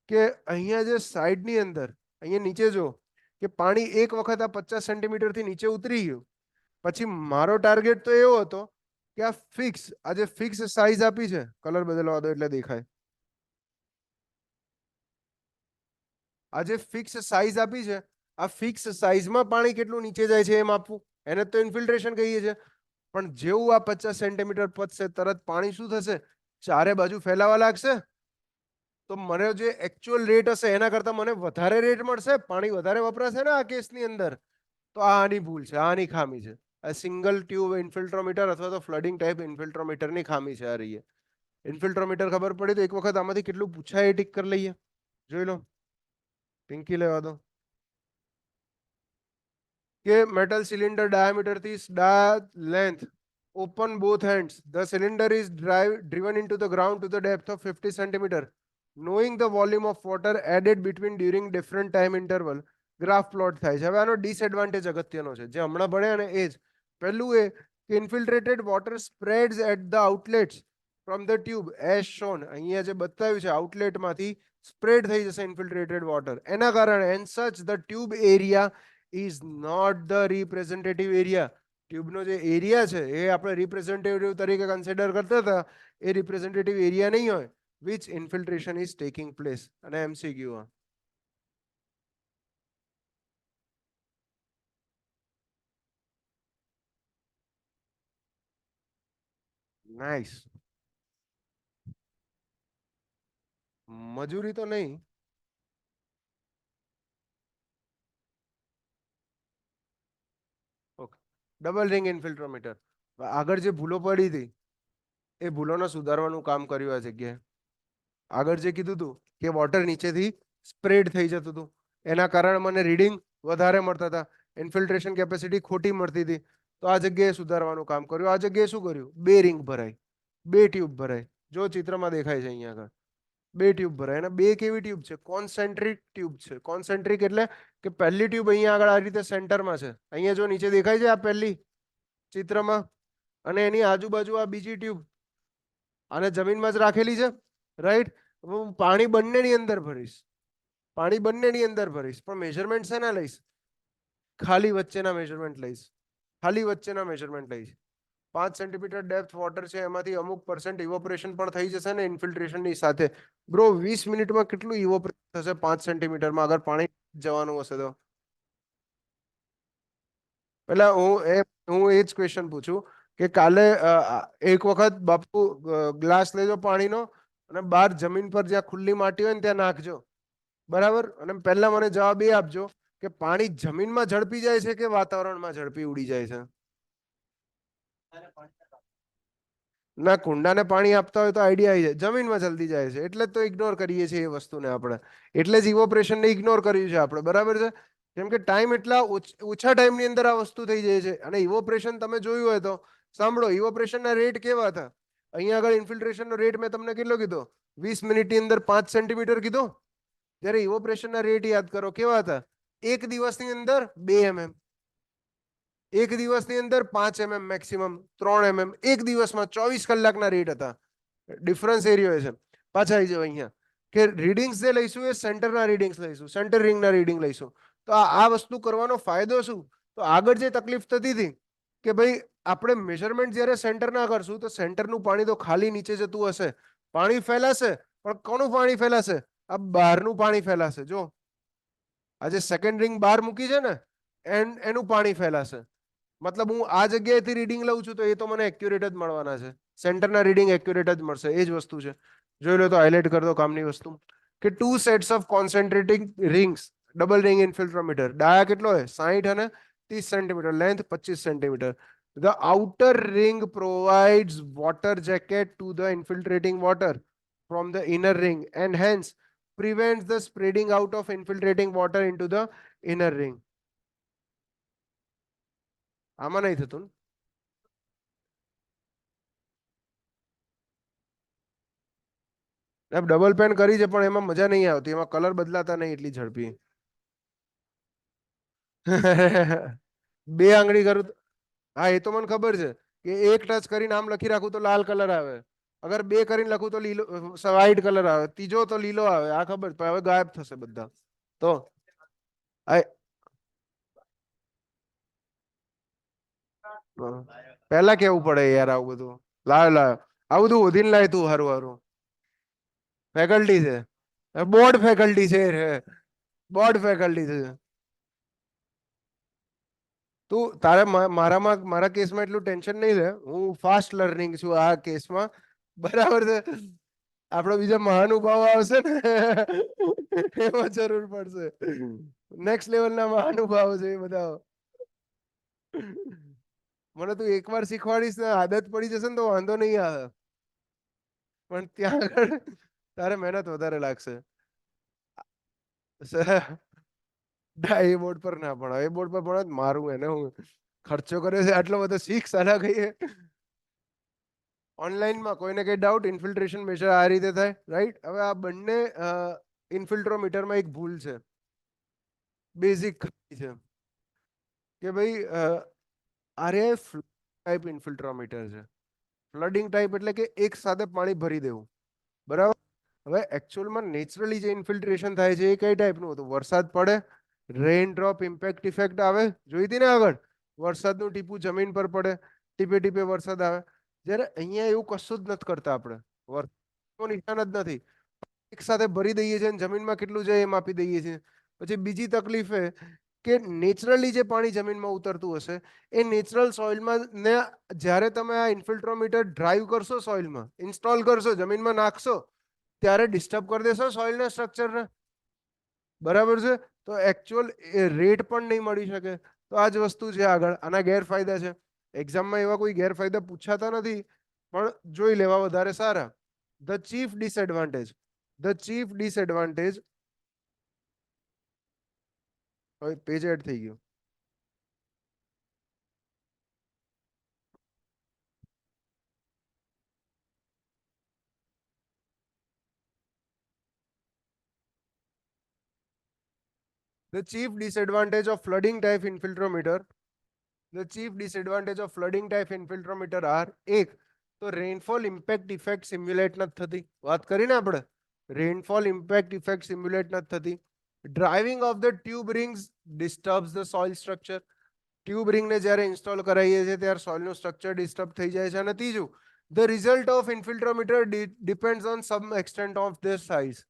કે અહીંયા જે સાઈડની અંદર, અહીંયા નીચે જો કે પાણી એક વખત આ 50 સેન્ટીમીટરથી નીચે ઉતરી ગયું, પછી મારો ટાર્ગેટ તો એવો હતો કે આ ફિક્સ, આ જે ફિક્સ સાઈઝ આપી છે, કલર બદલવા દો એટલે દેખાય, આ જે ફિક્સ સાઈઝ આપી છે, આ ફિક્સ સાઈઝમાં પાણી કેટલું નીચે જાય છે એમ આપવું, એને તો ઇન્ફિલ્ટ્રેશન કહીએ છીએ. પણ જેવું આ 50 સેન્ટીમીટર પતશે તરત પાણી શું થશે, ચારે બાજુ ફેલાવા લાગશે. તો મને જે એકચ્યુઅલ રેટ હશે એના કરતા મને વધારે રેટ મળશે, પાણી વધારે વપરાશે ને આ કેસની અંદર. તો આ આની ભૂલ છે, આની ખામી છે. આ સિંગલ ટ્યુબ ઇન્ફિલ્ટ્રોમીટર અથવા તો ફ્લડિંગ ટાઈપ ઇન્ફિલ્ટ્રોમીટરની ખામી છે આ રહી. ઇન્ફિલ્ટ્રોમીટર ખબર પડી તો એક વખત આમાંથી કેટલું પૂછાય એ ટીક કરી લઈએ. જોઈ લો, પિંકી લેવા દો કે metal cylinder diameter is length, open both ends, the cylinder is driven into the ground to the depth of 50 centimeter, knowing the volume of water added between during different time interval, graph plot થાય છે. હવે આનો disadvantage અગત્યનો છે જે હમણાં ભણ્યા ને એ જ. પહેલું એ કે infiltrated water spreads at the outlets from the tube as shown, અહીંયા જે બતાવ્યું છે આઉટલેટમાંથી સ્પ્રેડ થઈ જશે ઇન્ફિલ્ટ્રેટેડ વોટર, એના કારણે and such the tube area is not the representative area. ટ્યુબનો જે એરિયા છે એ આપણે રિપ્રેઝેન્ટેટિવ તરીકે કન્સિડર કરતા હતા, એ રિપ્રેઝેન્ટેટિવ એરિયા નહીં હોય which infiltration is taking place. અને MCQ નાઇસ. મજૂરી તો નહીં. Okay, double ring infiltrometer. આગળ જે ભૂલો પડી હતી એ ભૂલોને સુધારવાનું કામ કર્યું આ જગ્યાએ. આગળ જે કીધું હતું કે વોટર નીચેથી સ્પ્રેડ થઈ જતું હતું, એના કારણે મને રીડિંગ વધારે મળતા હતા, ઇન્ફિલ્ટ્રેશન કેપેસિટી ખોટી મળતી હતી. તો આ જગ્યાએ સુધારવાનું કામ કર્યું. આ જગ્યાએ શું કર્યું, બે રિંગ ભરાય, બે ટ્યુબ ભરાય. જો ચિત્રમાં દેખાય છે અહીંયા આગળ બે ટ્યુબ ભરાય, અને બે કેવી ટ્યુબ છે, કોન્સેન્ટ્રિક ટ્યુબ છે. કોન્સેન્ટ્રિક એટલે કે પહેલી ટ્યુબ અહીંયા આગળ આ રીતે સેન્ટરમાં છે, અહીંયા જો નીચે દેખાય છે આ પહેલી ચિત્રમાં, અને એની આજુબાજુ આ બીજી ટ્યુબ આને જમીનમાં જ રાખેલી છે, રાઈટ. હું પાણી બંનેની અંદર ભરીશ, પાણી બંનેની અંદર ભરીશ, પણ મેજરમેન્ટ શેના લઈશ, ખાલી વચ્ચેના મેજરમેન્ટ લઈશ, ખાલી વચ્ચેના મેજરમેન્ટ લઈશ. 5 સેન્ટીમીટર ડેપ્થ વોટર છે, એમાંથી અમુક % ઇવોપરેશન પણ થઈ જશે ને ઇન્ફિલ્ટ્રેશનની સાથે. બ્રો 20 મિનિટમાં કેટલું ઇવોપરેશન થશે 5 સેન્ટીમીટરમાં અગર પાણી જવાનું હશે તો? એટલે હું એ જ ક્વેશ્ચન પૂછું કે કાલે એક વખત બાપુ ગ્લાસ લેજો પાણીનો અને બહાર જમીન પર જ્યાં ખુલ્લી માટી હોય ને ત્યાં નાખજો, બરાબર, અને પહેલા મને જવાબ એ આપજો કે પાણી જમીનમાં ઝડપી જાય છે કે વાતાવરણમાં ઝડપી ઉડી જાય છે? ના, કુંડાને પાણી આપતા હોય તો આઈડિયા આવી જાય, જમીનમાં જલ્દી જાય છે એટલે જ તો ઇગ્નોર કરીએ છીએ એ વસ્તુને આપણે, એટલે જ ઇવોપરેશનને ઇગ્નોર કર્યું છે આપણે, બરાબર છે. કેમ કે ટાઈમ એટલા ઓછા ટાઈમની અંદર આ વસ્તુ થઈ જાય છે. અને ઇવોપરેશન તમે જોયું હોય તો સાંભળો, ઇવોપરેશનના રેટ કેવા હતા. અહીંયા આગળ ઇન્ફિલ્ટ્રેશનનો રેટ મેં તમને કેટલો કીધો, 20 મિનિટની અંદર 5 સેન્ટીમીટર કીધો. જ્યારે ઇવોપરેશનના રેટ યાદ કરો કેવા હતા, એક દિવસની અંદર 2 mm, એક દિવસની અંદર 5 mm, મેક્સિમમ 3 mm, એક દિવસમાં 24 કલાકના રેટ હતા. ડિફરન્સ એ રહ્યો છે. પાછા આવી જાવ અહીંયા કે રીડિંગ્સ જે લઈશું એ સેન્ટરના રીડિંગ્સ લઈશું, સેન્ટર રિંગના રીડિંગ લઈશું. તો આ વસ્તુ કરવાનો ફાયદો શું, તો આગળ જે તકલીફ થતી હતી કે ભાઈ આપણે મેજરમેન્ટ જ્યારે સેન્ટરના કરશું તો સેન્ટરનું પાણી તો ખાલી નીચે જતું હશે, પાણી ફેલાશે, પણ કોનું પાણી ફેલાશે, આ બહારનું પાણી ફેલાશે. જો આ જે સેકન્ડ રિંગ બહાર મૂકી છે ને એનું પાણી ફેલાશે. મતલબ હું આ જગ્યાએથી રીડિંગ લઉં છું તો એ તો મને એક્યુરેટ જ મળવાના છે, સેન્ટરના રીડિંગ એક્યુરેટ જ મળશે, એ જ વસ્તુ છે. જોઈ લો તો હાઇલાઇટ કરી દો કામની વસ્તુ કે 2 sets of concentrating rings, double ring infiltrometer, dia કેટલો હોય 60 અને 30 centimetre, length 25 centimetre. The outer ring provides water jacket to the infiltrating water from the inner ring and hence prevents the spreading out of infiltrating water into the inner ring. આમાં નહીં થતું. એમ double pen કરી છે પણ એમાં મજા નહીં આવતી, એમાં કલર બદલાતા નહીં એટલી ઝડપી. બે આંગળી કરું હા એ તો મને ખબર છે કે એક ટચ કરીને આમ લખી રાખું તો લાલ કલર આવે, અગર બે કરીને લખું તો લીલો વ્હાઈટ કલર આવે, ત્રીજો તો લીલો આવે, આ ખબર પણ હવે ગાયબ થશે બધા. તો આ પહેલા કેવું પડે યાર આવું બધું. લાવ લાવ આવું બધું ઓધીને લાય તું હારું હારું. ફેકલ્ટી છે, બોર્ડ ફેકલ્ટી છે રે, બોર્ડ ફેકલ્ટી છે. તું તારે મારામાં મારા કેસમાં એટલું ટેન્શન નહીં લે, હું ફાસ્ટ લર્નિંગ છું આ કેસમાં. બરાબર છે. આપણો બીજા મહાનુભાવ આવશે ને એમાં જરૂર પડશે. નેક્સ્ટ લેવલના મહાનુભાવ છે એ બધા. મને તું એકવાર શીખવાડીશ ને આદત પડી જશે ને તો વાંધો નહીં આવે, પણ ત્યાં આગળ તારે મહેનત વધારે લાગશે. એ બોર્ડ પર ના ભણાવ, એ બોર્ડ પર ભણાવ તો મારું એને હું ખર્ચો કર્યો છે આટલો બધો, શીખ સાલા કહીએ. ઓનલાઈનમાં કોઈને કઈ ડાઉટ? ઇન્ફિલ્ટ્રેશન મેજર આ રીતે થાય, રાઈટ? હવે આ બંને ઇન્ફિલ્ટ્રોમીટરમાં એક ભૂલ છે, બેઝિક છે કે ભાઈ આરે ટાઈપ ઇન્ફિલ્ટ્રોમીટર છે. ફ્લડિંગ ટાઈપ એટલે કે એક સાથે પાણી ભરી દેવું, બરાબર? હવે એકચ્યુઅલમાં નેચરલી જે ઇન્ફિલ્ટ્રેશન થાય છે એ કઈ ટાઈપનું હતું? વરસાદ પડે, રેઇન ડ્રોપ ઇમ્પેક્ટ ઇફેક્ટ આવે, જોઈ હતી ને આગળ? વરસાદનું ટીપું જમીન પર પડે, ટીપે ટીપે વરસાદ આવે. જ્યારે અહીંયા એવું કશું જ નથી કરતા આપણે, વરસાદનું નિશાન જ નથી, એક સાથે ભરી દઈએ છીએ અને જમીનમાં કેટલું જાય એ માપી દઈએ છીએ. પછી બીજી તકલીફ એ કે નેચરલી જે પાણી જમીનમાં ઉતરતું હશે એ નેચરલ સોઇલમાં ને જ્યારે તમે આ ઇન્ફિલ્ટ્રોમીટર ડ્રાઈવ કરશો, સોઇલમાં ઇન્સ્ટોલ કરશો, જમીનમાં નાખશો, ત્યારે ડિસ્ટર્બ કરી દેશો સોઇલના સ્ટ્રક્ચરને, બરાબર છે? તો એકચ્યુઅલ રેટ પણ નહીં મળી શકે. તો આ જ વસ્તુ છે આગળ, આના ગેરફાયદા છે. એક્ઝામમાં એવા કોઈ ગેરફાયદા પૂછાતા નથી પણ જોઈ લેવા વધારે સારા. The chief disadvantage, the chief disadvantage, હવે પેજ એડ થઈ ગયું. The chief disadvantage of flooding type infiltrometer, the chief disadvantage of flooding type infiltrometer are: એક તો રેનફોલ ઇમ્પેક્ટ ઇફેક્ટ સિમ્યુલેટ નથી થતી, વાત કરીને આપણે. રેનફોલ ઇમ્પેક્ટ ઇફેક્ટ સિમ્યુલેટ નથી થતી. Driving of the tube rings disturbs the soil structure, tube રિંગને જ્યારે ઇન્સ્ટોલ કરાવીએ છીએ ત્યારે સોઇલનું સ્ટ્રક્ચર ડિસ્ટર્બ થઈ જાય છે. અને ત્રીજું, the result of infiltrometer depends on some extent of their size,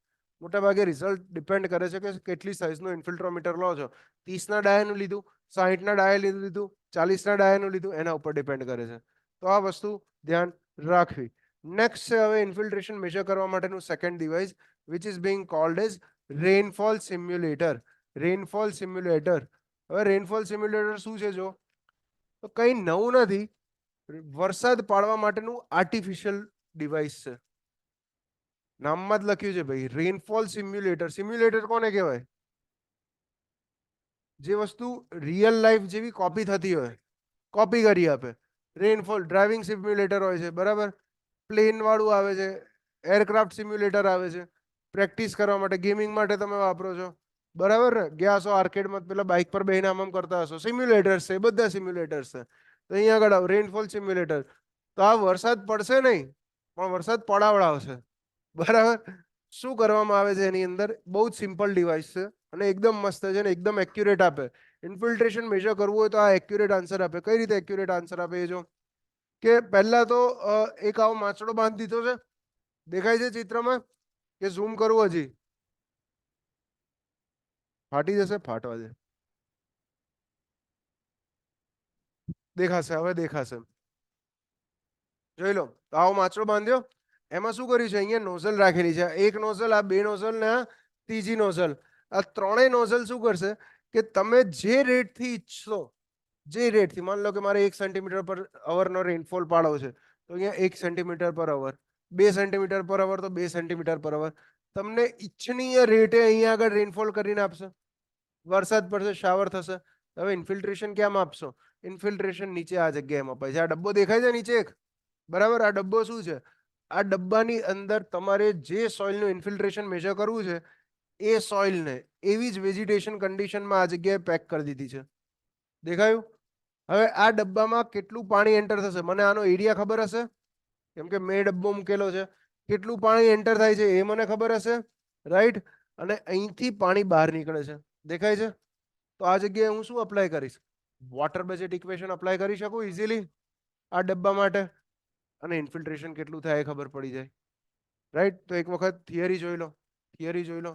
મોટાભાગે રિઝલ્ટ ડિપેન્ડ કરે છે કે કેટલી સાઇઝનું ઇન્ફિલ્ટ્રોમીટર લો છો. 30ના ડાયાનું લીધું, 60ના ડાયા લીધું, 40ના ડાયાનું લીધું, એના ઉપર ડિપેન્ડ કરે છે. તો આ વસ્તુ ધ્યાન રાખવી. નેક્સ્ટ છે હવે ઇન્ફિલ્ટ્રેશન મેજર કરવા માટેનું second device which is being called as rainfall simulator. Rainfall simulator. હવે રેનફોલ સિમ્યુલેટર શું છે? જો તો કંઈ નવું નથી, વરસાદ પાડવા માટેનું આર્ટિફિશિયલ ડિવાઇસ છે. નામમાં જ લખ્યું છે ભાઈ, રેનફોલ સિમ્યુલેટર. સિમ્યુલેટર કોને કહેવાય? જે વસ્તુ રિયલ લાઈફ જેવી કોપી થતી હોય, કોપી કરી આપે. રેનફોલ ડ્રાઇવિંગ સિમ્યુલેટર હોય છે, બરાબર? પ્લેન વાળું આવે છે, એરક્રાફ્ટ સિમ્યુલેટર આવે છે, પ્રેક્ટિસ કરવા માટે, ગેમિંગ માટે તમે વાપરો છો, બરાબર ને? ગયા છો આર્કેડમાં, પેલા બાઇક પર બેહીને આમ કરતા હશો, સિમ્યુલેટર્સ છે, બધા સિમ્યુલેટર્સ છે. તો અહીંયા આગળ રેનફોલ સિમ્યુલેટર. તો આ વરસાદ પડશે નહીં પણ વરસાદ પડાવડાવશે, બરાબર? શું કરવામાં આવે છે એની અંદર? બહુ જ સિમ્પલ ડિવાઇસ છે અને એકદમ મસ્ત છે ને એકદમ એક્યુરેટ આપે. ઇન્ફિલ્ટ્રેશન મેજર કરવું હોય તો આ એક્યુરેટ આન્સર આપે. કઈ રીતે એક્યુરેટ આન્સર આપે એ જો, કે પહેલા તો એક આવો માછડો બાંધી દીધો છે, દેખાય છે ચિત્રમાં કે ઝૂમ કરવું? હજી ફાટી જશે, ફાટવા દે, દેખાશે, હવે દેખાશે. જોઈ લો, તો આવો માછડો બાંધ્યો, એમાં શું કર્યું છે? અહીંયા નોઝલ રાખેલી છે, એક નોઝલ, આ બે નોઝલ ને આ ત્રીજી નોઝલ. આ ત્રણેય નોઝલ શું કરશે કે તમે જે રેટથી ઈચ્છો, જે રેટથી, માન લો કે મારે 1 સેન્ટીમીટર પર અવરનો રેનફોલ પાડવો છે, તો અહીંયા 1 સેન્ટીમીટર પર અવર, 2 સેન્ટીમીટર પર અવર તો 2 સેન્ટીમીટર પર અવર. તમને ઈચ્છનીય રેટે અહીંયા આગળ રેનફોલ કરીને આપશે. વરસાદ પડશે, શાવર થશે. હવે ઇન્ફિલ્ટ્રેશન ક્યાં માપશો? ઇન્ફિલ્ટ્રેશન નીચે આ જગ્યાએ મપાય છે. આ ડબ્બો દેખાય છે નીચે એક, બરાબર? આ ડબ્બો શું છે? આ ડબ્બાની અંદર તમારે જે સોઇલનું ઇન્ફિલ્ટ્રેશન મેજર કરવું છે એ સોઇલને એવી જ વેજીટેશન કન્ડિશનમાં આ જગ્યાએ પેક કરી દીધી છે. દેખાયું? હવે આ ડબ્બામાં કેટલું પાણી એન્ટર થશે મને આનો એરિયા ખબર હશે, કેમ કે મેં ડબ્બો મૂકેલો છે. કેટલું પાણી એન્ટર થાય છે એ મને ખબર હશે, રાઈટ? અને અહીંથી પાણી બહાર નીકળે છે, દેખાય છે? તો આ જગ્યાએ હું શું અપ્લાય કરીશ? વોટર બજેટ ઇક્વેશન અપ્લાય કરી શકું ઇઝીલી આ ડબ્બા માટે, અને ઇન્ફિલ્ટ્રેશન કેટલું થાય એ ખબર પડી જાય, રાઈટ? તો એક વખત થિયરી જોઈ લો. થિયરી જોઈ લો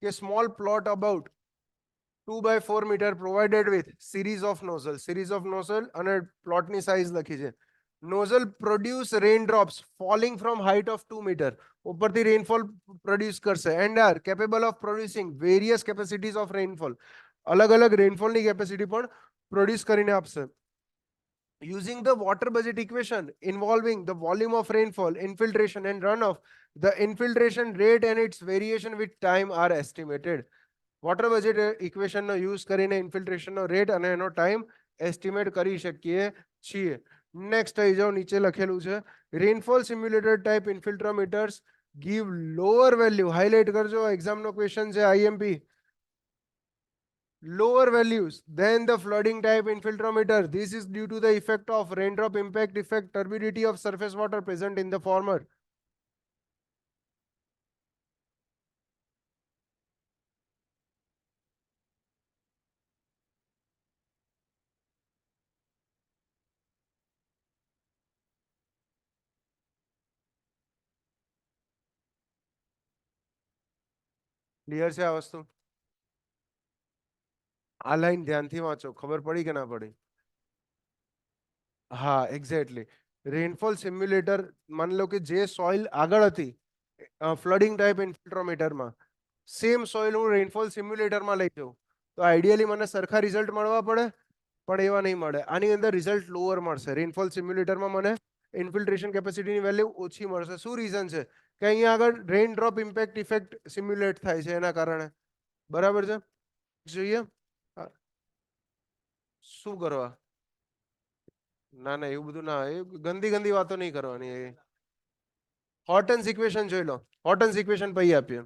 કે small plot about 2 by 4 meter provided with series of nozzle અને પ્લોટની સાઇઝ લખી છે. Nozzle produce raindrops falling from height of 2 meter. ઉપરથી રેનફોલ પ્રોડ્યુસ કરશે and are capable of producing various capacities of rainfall. અલગ અલગ રેનફોલની કેપેસિટી પણ produce કરીને આપશે. Using the water budget equation involving the volume of rainfall, infiltration and runoff, the infiltration rate and its variation with time are estimated. Water budget ઇક્વેશનનો use કરીને ઇન્ફિલ્ટ્રેશનનો rate અને એનો ટાઈમ એસ્ટિમેટ કરી શકીએ છીએ. નેક્સ્ટ આવી જાઓ, નીચે લખેલું છે rainfall simulator type infiltrometers give lower value. Highlight કરજો, એક્ઝામનો ક્વેશ્ચન છે IMP. Lower values than the flooding type infiltrometer. This is due to the effect of raindrop impact effect turbidity of surface water present in the former. Clear છે આ વસ્તુ? આ line ધ્યાનથી વાંચો, ખબર પડી કે ના પડી? હા એક્ઝેક્ટલી. રેનફોલ સિમ્યુલેટર, માની લો કે જે સોઇલ આગળ હતી ફ્લડિંગ ટાઈપ ઇન્ફિલ્ટ્રોમીટરમાં, સેમ સોઇલ હું રેનફોલ સિમ્યુલેટરમાં લઈ જાઉં તો આઈડિયલી મને સરખા રિઝલ્ટ મળવા પડે, પણ એવા નહીં મળે. આની અંદર રિઝલ્ટ લોઅર મળશે. રેનફોલ સિમ્યુલેટરમાં મને ઇન્ફિલ્ટ્રેશન કેપેસિટીની વેલ્યુ ઓછી મળશે. શું રીઝન છે? કે અહીંયા આગળ રેન ડ્રોપ ઇમ્પેક્ટ ઇફેક્ટ સિમ્યુલેટ થાય છે એના કારણે. બરાબર છે? જોઈએ શું કરવા? ના ના એવું બધું ના, એ ગંદી ગંદી વાતો નહીં કરવાની. એ હોર્ટન્સ ઇક્વેશન જોઈ લો. હોર્ટન્સ ઇક્વેશન પછી આપીએ.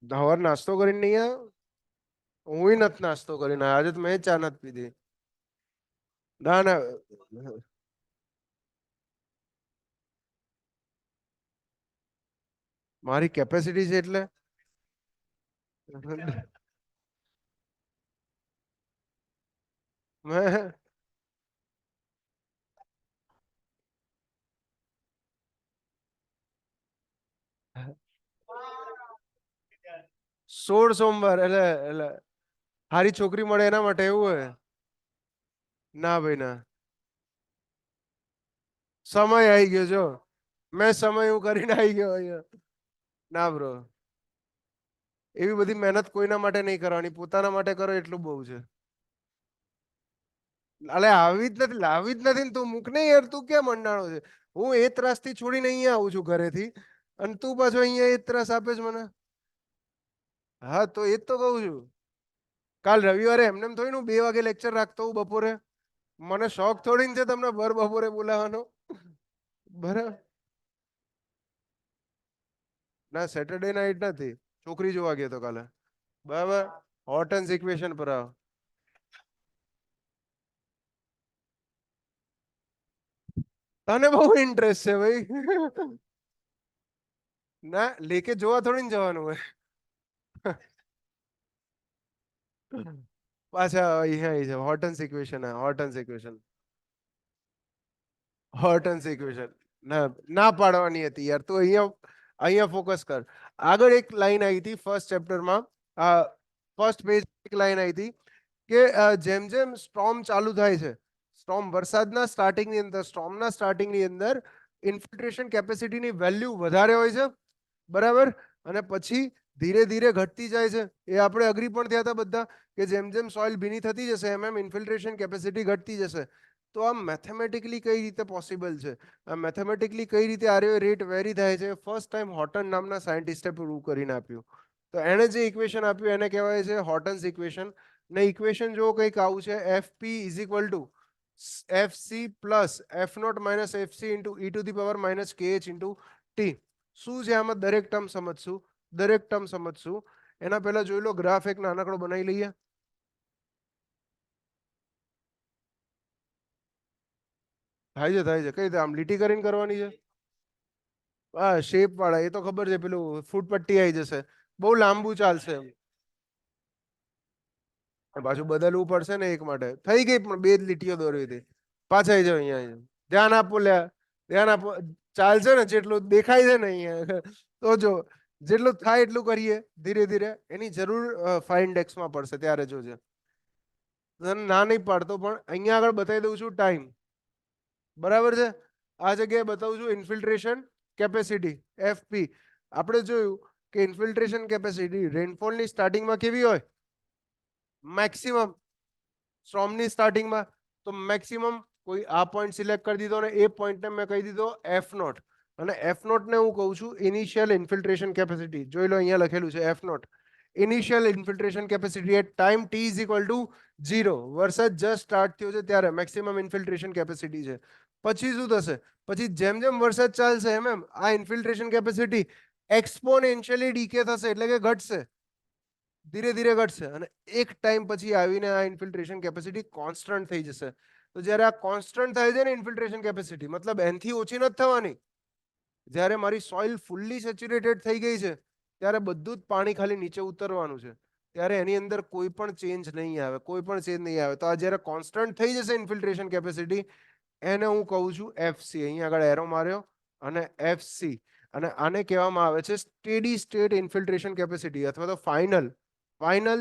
હવાર નાસ્તો કરીને નહીં આવ્યો? હું નથી નાસ્તો કરીને આવ્યો. આજે તો મેં ચા નથી પીધી. ના ના મારી કેપેસિટી છે એટલે મેં 16 સોમવાર એટલે હારી છોકરી મળે એના માટે એવું હોય? ના ભાઈ ના, સમય આવી ગયો જો. મેં સમય હું કરીને આવી ગયો અહીંયા. ના બ્રો, એવી બધી મહેનત કોઈના માટે નહીં કરવાની, પોતાના માટે કરો એટલું બહુ છે. અલે આવી જ નથી, લાવી જ નથી ને તું મૂક ને યાર. તું ક્યાં મંડાણો છે? હું એ ત્રાસથી છોડીને અહીંયા આવું છું ઘરેથી, અને તું પાછો અહીંયા એ ત્રાસ આપે છે મને. હા તો એ જ તો કહું છું. કાલ રવિવારે એમને એમ થોડી હું 2 વાગે લેક્ચર રાખતો હું બપોરે. મને શોખ થોડી ને છે તમને ભર બપોરે બોલાવાનો. બરાબર? ના સેટરડે નાઇટ નથી, છોકરી જોવા ગયો તો કાલે. બરાબર? હોર્ટન્સ ઇક્વેશન પર આવો. તને બહુ ઇન્ટરેસ્ટ છે ભાઈ. ના લેકે જોવા થોડી ને જવાનું હોય. પાછા અહીંયા આવી જાવ. હોર્ટન્સ ઇક્વેશન, હોર્ટન્સ ઇક્વેશન, હોર્ટન્સ ઇક્વેશન. ના ના પાડવાની હતી યાર. તું અહીંયા અહીંયા ફોકસ કર. આગળ એક લાઈન આવી હતી ફર્સ્ટ ચેપ્ટરમાં, આ ફર્સ્ટ પેજ એક લાઈન આવી હતી કે જેમ જેમ સ્ટોર્મ ચાલુ થાય છે, સ્ટોર્મ વરસાદના સ્ટાર્ટિંગની અંદર, સ્ટોર્મના સ્ટાર્ટિંગની અંદર ઇન્ફિલ્ટ્રેશન કેપેસિટીની વેલ્યુ વધારે હોય છે, બરાબર? અને પછી ધીરે ધીરે ઘટતી જાય છે. એ આપણે અગ્રી પણ થયા હતા બધા કે જેમ જેમ સોઇલ ભીની થતી જશે એમ એમ ઇન્ફિલ્ટ્રેશન કેપેસિટી ઘટતી જશે. તો આ મેથેમેટિકલી કઈ રીતે પોસિબલ છે? આ મેથેમેટિકલી કઈ રીતે આ રેટ વેરી થાય છે? ફર્સ્ટ ટાઈમ હોટન નામના સાયન્ટિસ્ટે પ્રૂવ કરીને આપ્યું. તો એને જે ઇક્વેશન આપ્યું એને કહેવાય છે હોર્ટન્સ ઇક્વેશન. ને ઇક્વેશન જો કંઈક આવું છે, FP is equal to FC plus F not minus FC into e to the power minus KH into t. શું છે આમાં? દરેક ટર્મ સમજશું, દરેક ટર્મ સમજશું. એના પહેલા જોઈ લો ગ્રાફ એક નાનકડો બનાવી લઈએ. થાય છે, થાય છે. કઈ રીતે? આમ લીટી કરીને કરવાની છે? હા, શેપ વાળા એ તો ખબર છે, પેલું ફૂટ પટ્ટી આવી જશે, બહુ લાંબુ ચાલશે એમ. પાછું બદલવું પડશે ને એક માટે. થઈ ગઈ પણ બે જ લીટીઓ દોરવી હતી. પાછા આવી જાવ અહીંયા. ધ્યાન આપો લ્યા, ધ્યાન આપો. ચાલશે ને જેટલું દેખાય છે ને અહીંયા તો જો જેટલું થાય એટલું કરીએ ધીરે ધીરે. એની જરૂર ફાઇન ડેક્સમાં પડશે ત્યારે જોજે. તને ના નહીં પાડતો પણ અહીંયા આગળ બતાવી દઉં છું ટાઈમ. બરાબર છે. આ જગ્યાએ બતાવું છું ઇન્ફિલ્ટ્રેશન કેપેસિટી એફપી. આપણે જોયું કે ઇન્ફિલ્ટ્રેશન કેપેસિટી રેનફોલની સ્ટાર્ટિંગમાં કેવી હોય? મેક્સિમમ. સ્ટ્રોમની સ્ટાર્ટિંગમાં તો મેક્સિમમ. કોઈ આ પોઈન્ટ સિલેક્ટ કરી દીધો ને એ પોઈન્ટને મેં કહી દીધો એફ નોટ. અને એફ નોટ ને હું કહું છું ઇનિશિયલ ઇન્ફિલ્ટ્રેશન કેપેસિટી. જોઈ લો અહીંયા લખેલું છે F naught. Initial infiltration capacity at time T is equal to 0. વરસાદ જસ્ટ સ્ટાર્ટ થયો છે ત્યારે મેક્સિમમ ઇન્ફિલ્ટ્રેશન કેપેસિટી છે. પછી શું થશે? પછી જેમ જેમ વરસાદ ચાલશે એમ એમ આ ઇન્ફિલ્ટ્રેશન કેપેસિટી એક્સપોનેન્શિયલી ડીકે થશે, એટલે કે ઘટશે, ધીરે ધીરે ઘટશે. અને એક ટાઈમ પછી આવીને આ ઇન્ફિલ્ટ્રેશન કેપેસિટી કોન્સ્ટન્ટ થઈ જશે. તો જ્યારે આ કોન્સ્ટન્ટ થાય છે ને ઇન્ફિલ્ટ્રેશન કેપેસિટી, મતલબ એનથી ઓછી નથી થવાની. જ્યારે મારી સોઇલ ફુલ્લી સેચ્યુરેટેડ થઈ ગઈ છે ત્યારે બધું જ પાણી ખાલી નીચે ઉતરવાનું છે, ત્યારે એની અંદર કોઈ પણ ચેન્જ નહીં આવે, કોઈ પણ ચેન્જ નહીં આવે. તો આ જ્યારે કોન્સ્ટન્ટ થઈ જશે ઇન્ફિલ્ટ્રેશન કેપેસિટી, એને હું કહું છું એફસી. અહીંયા આગળ એરો માર્યો અને એફસી. અને આને કહેવામાં આવે છે સ્ટેડી સ્ટેટ ઇન્ફિલ્ટ્રેશન કેપેસિટી અથવા તો final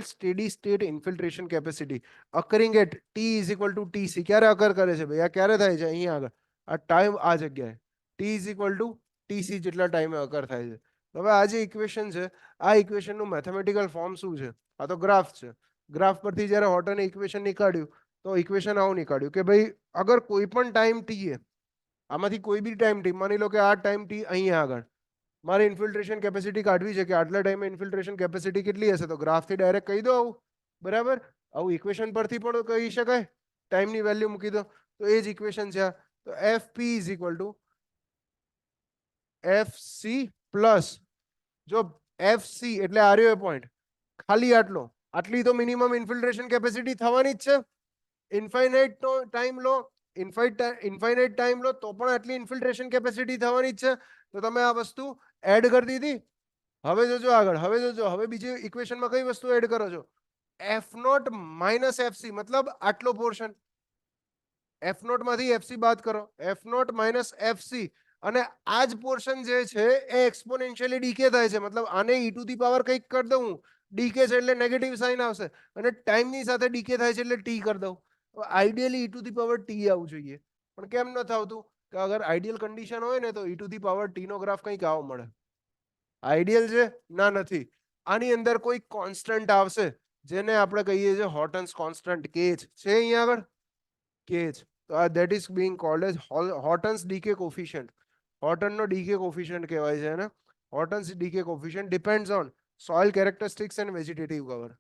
steady state infiltration capacity occurring at t is equal to TC. ક્યારે અકર કરે છે ભાઈ? આ ક્યારે થાય છે? અહીંયા આગળ આ ટાઈમ, આ જગ્યાએ T is equal to TC જેટલા ટાઈમે અકર થાય છે. હવે આ જે ઇક્વેશન છે, આ ઇક્વેશનનું મેથેમેટિકલ ફોર્મ શું છે? આ તો ગ્રાફ છે. ગ્રાફ પરથી જ્યારે હોર્ટને ઇક્વેશન નીકાળ્યું તો ઇક્વેશન આવું નીકાળ્યું કે ભાઈ અગર કોઈ પણ ટાઈમ ટી એ, આમાંથી કોઈ બી ટાઈમ ટી, માની લો કે આ ટાઈમ ટી અહીંયા આગળ મારે ઇન્ફિલ્ટ્રેશન કેપેસિટી કાઢવી છે કે આટલા ટાઈમે ઇન્ફિલ્ટ્રેશન કેપેસિટી કેટલી હશે, તો ગ્રાફથી ડાયરેક્ટ કહી દો આવું. બરાબર. આવું ઇક્વેશન પરથી પણ કહી શકાય, ટાઈમની વેલ્યુ મૂકી દો. તો એ જ ઇક્વેશન છે. તો F P is equal to f C plus, જો એફ સી એટલે આર્યો એ પોઈન્ટ, ખાલી આટલો, આટલી તો મિનિમમ ઇન્ફિલ્ટ્રેશન કેપેસિટી થવાની જ છે. ઇન્ફાઇનાઇટ ટાઈમ લો, ઇન્ફાઇનાઇટ ટાઈમ લો તો પણ આટલી ઇન્ફિલ્ટ્રેશન કેપેસિટી થવાની જ છે. તો તમે આ વસ્તુ એડ કરી દીધી. હવે જોજો આગળ, હવે જોજો, હવે બીજી ઇક્વેશનમાં કઈ વસ્તુ એડ કરો છો? એફ નોટ માઇનસ એફસી, મતલબ આટલો પોર્શન. એફ નોટ માંથી એફસી બાદ કરો, એફ નોટ માઇનસ એફસી. અને આ જ પોર્શન જે છે એ એક્સપોનેન્શિયલી ડીકે થાય છે, મતલબ આને ઈ ટુ ધી પાવર કંઈક કરી દઉં. ડીકે છે એટલે નેગેટિવ સાઇન આવશે, અને ટાઈમની સાથે ડીકે થાય છે એટલે ટી કરી દઉં. Ideally E to the power T આવવું જોઈએ, પણ કેમ નથી આવતું? કે અગર આઈડિયલ કન્ડિશન હોય ને તો e to the power t નો ગ્રાફ કંઈક આવો મળે. આઈડિયલ છે ના, નથી. આની અંદર કોઈ કોન્સ્ટન્ટ આવશે જેને આપણે કહીએ છીએ હોર્ટન્સ કોન્સ્ટન્ટ, કેચ છે અહીંયા આગળ, કેચ. તો આ that is being called as Horton's decay coefficient. હોર્ટનનો ડીકે કોફિશિયન્ટ કહેવાય છે એને. Horton's decay coefficient depends on soil characteristics and vegetative cover.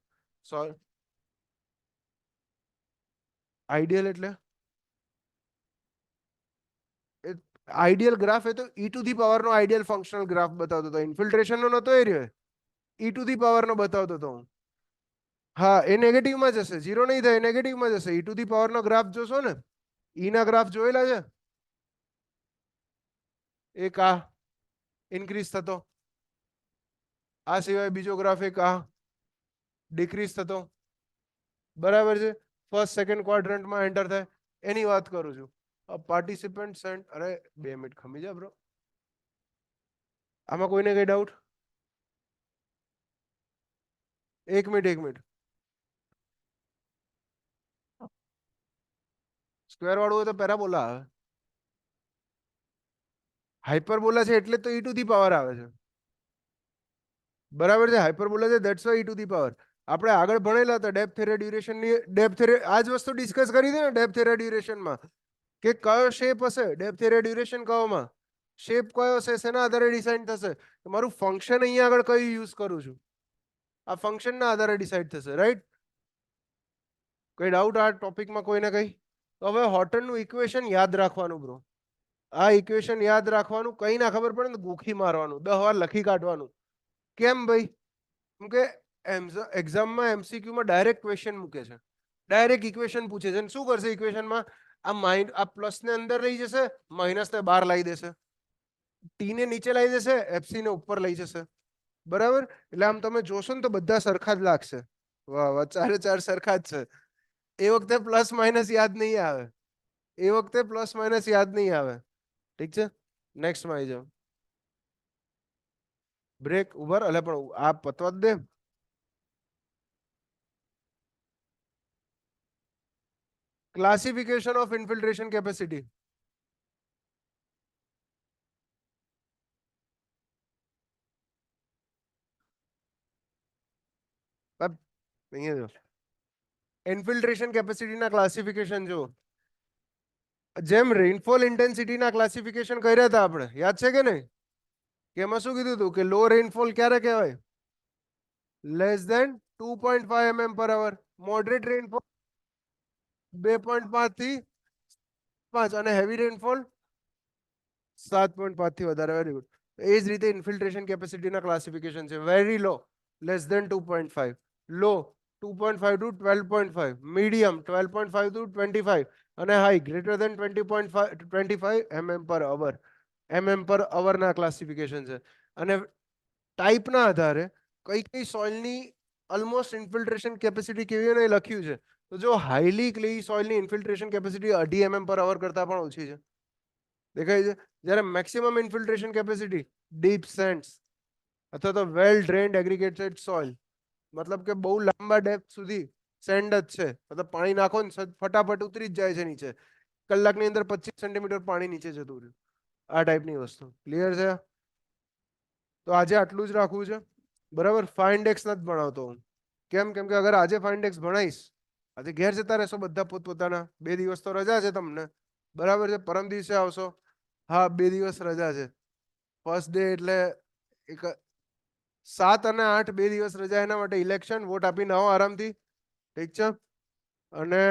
Soil ideal એટલે આઈડિયલ ગ્રાફ એ તો ઈ ટુ ધી પાવર નો આઈડિયલ ફંક્શનલ ગ્રાફ બતાવતો હતો. ઇન્ફિલ્ટ્રેશન નો નતો એ રહ્યો, ઈ ટુ ધી પાવર નો બતાવતો હતો હું. હા, એ નેગેટિવમાં જશે, ઝીરો નહીં થાય, નેગેટિવમાં જશે. ઈ ટુ ધી પાવર નો ગ્રાફ જોશો ને, ઈ ના ગ્રાફ જોયેલા છે. એક આ ઇન્ક્રીઝ થતો, આ સિવાય બીજો ગ્રાફ એક આ ડિક્રીઝ થતો. બરાબર છે. ફર્સ્ટ સેકન્ડ ક્વાડ્રન્ટમાં એન્ટર થાય, એની વાત કરું છું. પાર્ટિસિપન્ટ સેન્ટ, અરે 2 મિનિટ ખમી જા બ્રો. આમાં કોઈને કઈ ડાઉટ? 1 મિનિટ. સ્ક્વેર વાળું હોય તો પેરાબોલા આવે. હાઇપરબોલા છે એટલે તો ઈ ટુ ધી પાવર આવે છે. બરાબર છે. હાઇપરબોલા છે that's why E to the power. આપણે આગળ ભણેલા હતા ડેપ્થ એરે ડ્યુરેશન ની, ડેપ્થ એરે આ જ વસ્તુ ડિસ્કસ કરી હતી ને ડેપ્થ એરે ડ્યુરેશનમાં, કે કયો શેપ હશે ડેપ્થ એરે ડ્યુરેશન કયોમાં, શેપ કયો હશે શેના આધારે ડિસાઇડ થશે. મારું ફંક્શન અહીંયા આગળ કયું યુઝ કરું છું, આ ફંક્શનના આધારે ડિસાઈડ થશે, રાઈટ? કઈ ડાઉટ આ ટોપિકમાં કોઈને કઈ? તો હવે હોટનનું ઇક્વેશન યાદ રાખવાનું બ્રો. આ ઇક્વેશન યાદ રાખવાનું, કઈ ના ખબર પડે ને ગોખી મારવાનું, 10 વાર લખી કાઢવાનું. કેમ ભાઈ? કેમ કે એક્ઝામમાં એમસીક્યુમાં ડાયરેક્ટ ક્વેશ્ચન મૂકે છે, ડાયરેક્ટ ઇક્વેશન પૂછે છે. શું કરશે ઇક્વેશનમાં? આ પ્લસ ને અંદર લઈ જશે, માઇનસ ને બહાર લાવી દેશે, ટી ને નીચે લાવી દેશે, એફસી ને ઉપર લઈ જશે. બરાબર? એટલે આમ તમે જોશો ને તો બધા સરખા જ લાગશે. વાહ વાહ, ચારે ચાર સરખા જ છે. એ વખતે પ્લસ માઇનસ યાદ નહીં આવે, એ વખતે પ્લસ માઇનસ યાદ નહીં આવે. ઠીક છે, નેક્સ્ટ માં આવી જાઓ. બ્રેક ઉભર, એટલે પણ આ પતવા જ દે. Classification of infiltration capacity. અહીંયા જો ઇન્ફિલ્ટ્રેશન કેપેસિટીના ક્લાસિફિકેશન જો, જેમ રેનફોલ ઇન્ટેન્સિટીના ક્લાસિફિકેશન કર્યા હતા આપણે, યાદ છે કે નહીં? કે એમાં શું કીધું હતું કે લો રેનફોલ ક્યારે કહેવાય? લેસ દેન 2.5 mm પર અવર. મોડરેટ રેનફોલ 2.5 થી 5, અને હેવી રેનફોલ 7.5 થી વધારે. Very good. એ જ રીતે ઇન્ફિલ્ટ્રેશન કેપેસિટીના ક્લાસિફિકેશન છે. વેરી લો, લેસ દેન 2.5, લો 2.5 ટુ 12.5, મીડિયમ 12.5 ટુ 25, અને હાઈ ગ્રેટર દેન 20.5 25 mm પર અવર. mm પર અવરના ક્લાસિફિકેશન છે. અને ટાઈપના આધારે કઈ કઈ સોઇલની ઓલમોસ્ટ ઇન્ફિલ્ટ્રેશન કેપેસિટી કેવી હોય એ લખ્યું છે. તો જો હાઈલી ક્લેઈ સોઇલની ઇન્ફિલ્ટ્રેશન કેપેસિટી 2.5 mm પર અવર કરતા પણ ઓછી છે. દેખાય છે? જ્યારે મેક્સિમમ ઇન્ફિલ્ટ્રેશન કેપેસિટી ડીપ સેન્ડ્સ અથવા તો વેલ ડ્રેન્ડ એગ્રીગેટેડ સોઇલ, મતલબ કે બહુ લાંબા ડેપ્થ સુધી સેન્ડ જ છે, મતલબ પાણી નાખો ને ફટાફટ ઉતરી જ જાય છે નીચે, કલાકની અંદર 25 સેન્ટીમીટર પાણી નીચે જતું રહ્યું. આ ટાઈપની વસ્તુ ક્લિયર છે? તો આજે આટલું જ રાખવું છે. બરાબર? ફાઇન્ડેક્સ નથી ભણાવતો હું. કેમ? કેમ કે અગર આજે ફાઇન્ડેક્સ ભણાઈશ, આજે ઘેર જતા રહેશો બધા પોતપોતાના, 2 દિવસ તો રજા છે તમને. બરાબર છે? પરમ દિવસે આવશો. હા, 2 દિવસ રજા છે. ફર્સ્ટ ડે એટલે એક 7 અને 8, 2 દિવસ રજા, એના માટે ઇલેક્શન વોટ આપીને આવો આરામથી. ઠીક છે? અને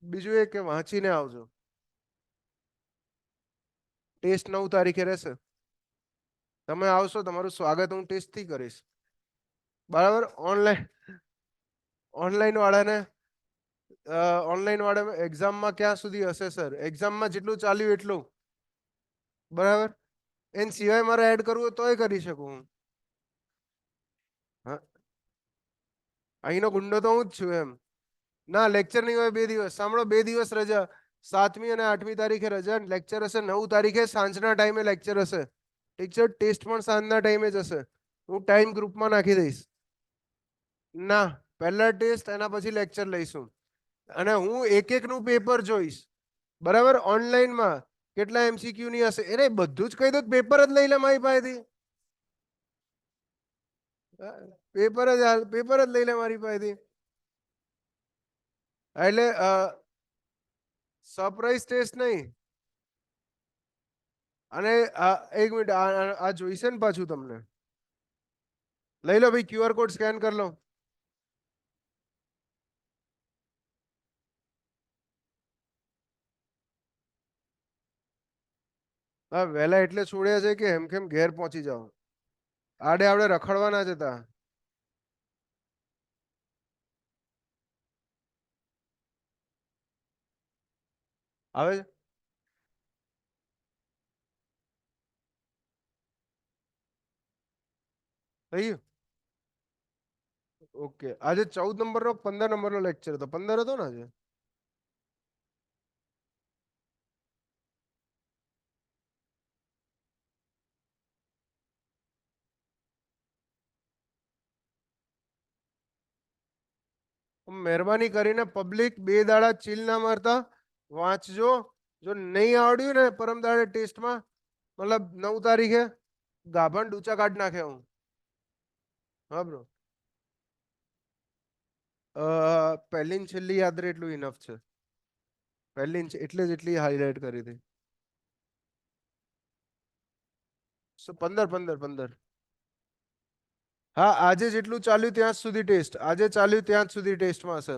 બીજું એ કે વાંચીને આવજો. ટેસ્ટ 9 તારીખે રહેશે. તમે આવશો, તમારું સ્વાગત હું ટેસ્ટ થી કરીશ. બરાબર? ઓનલાઈન વાળાને એક્ઝામમાં ક્યાં સુધી હશે સર? એક્ઝામમાં જેટલું ચાલ્યું એટલું. બરાબર? એન સિવાય મારે એડ કરવું હોય તોય કરી શકું હું. હા, અહીંનો ગુંડો તો હું જ છું એમ. ના, લેક્ચર નહીં હોય 2 દિવસ. સાંભળો, 2 દિવસ રજા. 7મી અને 8મી તારીખે રજા, લેક્ચર હશે. 9 તારીખે સાંજના ટાઈમે લેક્ચર હશે. ઠીક છે? ટેસ્ટ પણ સાંજના ટાઈમે જ હશે. હું ટાઈમ ગ્રુપમાં નાખી દઈશ. ના, પહેલા ટેસ્ટ એના પછી લેક્ચર લઈશું. અને હું એક એક નું પેપર જોઈશ. બરાબર? ઓનલાઈનમાં કેટલા એમસીક્યુ ની હશે એને બધું જ કહી દો, પેપર જ લઈ લે મારી પાસેથી. પેપર જ લઈ લે મારી પાસેથી. એટલે સરપ્રાઈઝ ટેસ્ટ નહીં. અને એક મિનિટ, આ જોઈશે ને પાછું તમને. લઈ લો ભાઈ, ક્યુઆર કોડ સ્કેન કરી લો. હા, વહેલા એટલે છોડ્યા છે કે એમ કેમ ઘેર પહોંચી જાઓ. આડે આવડે રખડવા ના જતા. આવે છે? થઈ ગયું? ઓકે. આજે 14 નંબરનો 15 નંબરનો લેક્ચર હતો. 15 હતો ને આજે? મહેરબાની કરીને પબ્લિક 2 દાડા ચીલ ના મારતા, વાંચજો. જો નહીં આવડ્યું ને પરમ દાડે ટેસ્ટમાં, મતલબ 9 તારીખે, ગાભણ ડૂચા કાઢ નાખે હું. હા બ્રો. પહેલી ને છેલ્લી યાદ રહે એટલું ઇનફ છે. પહેલી એટલે જ એટલી હાઈલાઇટ કરી હતી. 15 15 15. હા, આજે જેટલું ચાલ્યું ત્યાં જ સુધી ટેસ્ટ, આજે ચાલ્યું ત્યાં જ સુધી ટેસ્ટમાં હશે.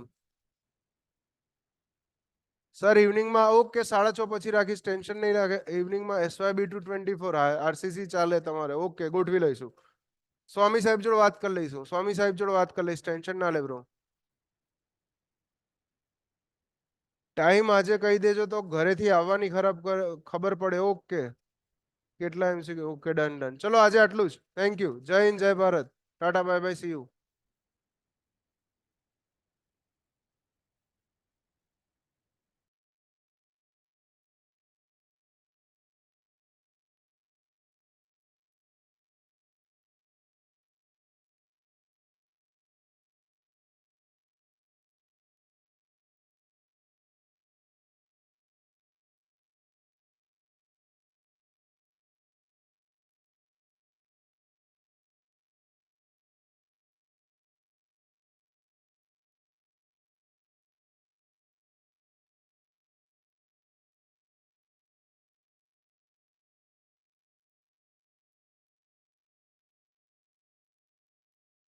સર ઇવનિંગમાં ઓકે 6:30 પછી રાખીશ, ટેન્શન નહીં રાખે. ઇવનિંગમાં SYB224 આરસીસી ચાલે તમારે, ઓકે ગોઠવી લઈશું. સ્વામી સાહેબ જોડે વાત કરી લઈશું, સ્વામી સાહેબ જોડે વાત કરી લઈશ, ટેન્શન ના લે બ્રો. ટાઈમ આજે કહી દેજો તો ઘરેથી આવવાની ખબર પડે. ઓકે કેટલા MCQ, ઓકે ડન ડન. ચલો આજે આટલું જ. Thank you. જય હિન્દ, જય Bharat. Tata bye bye, C you.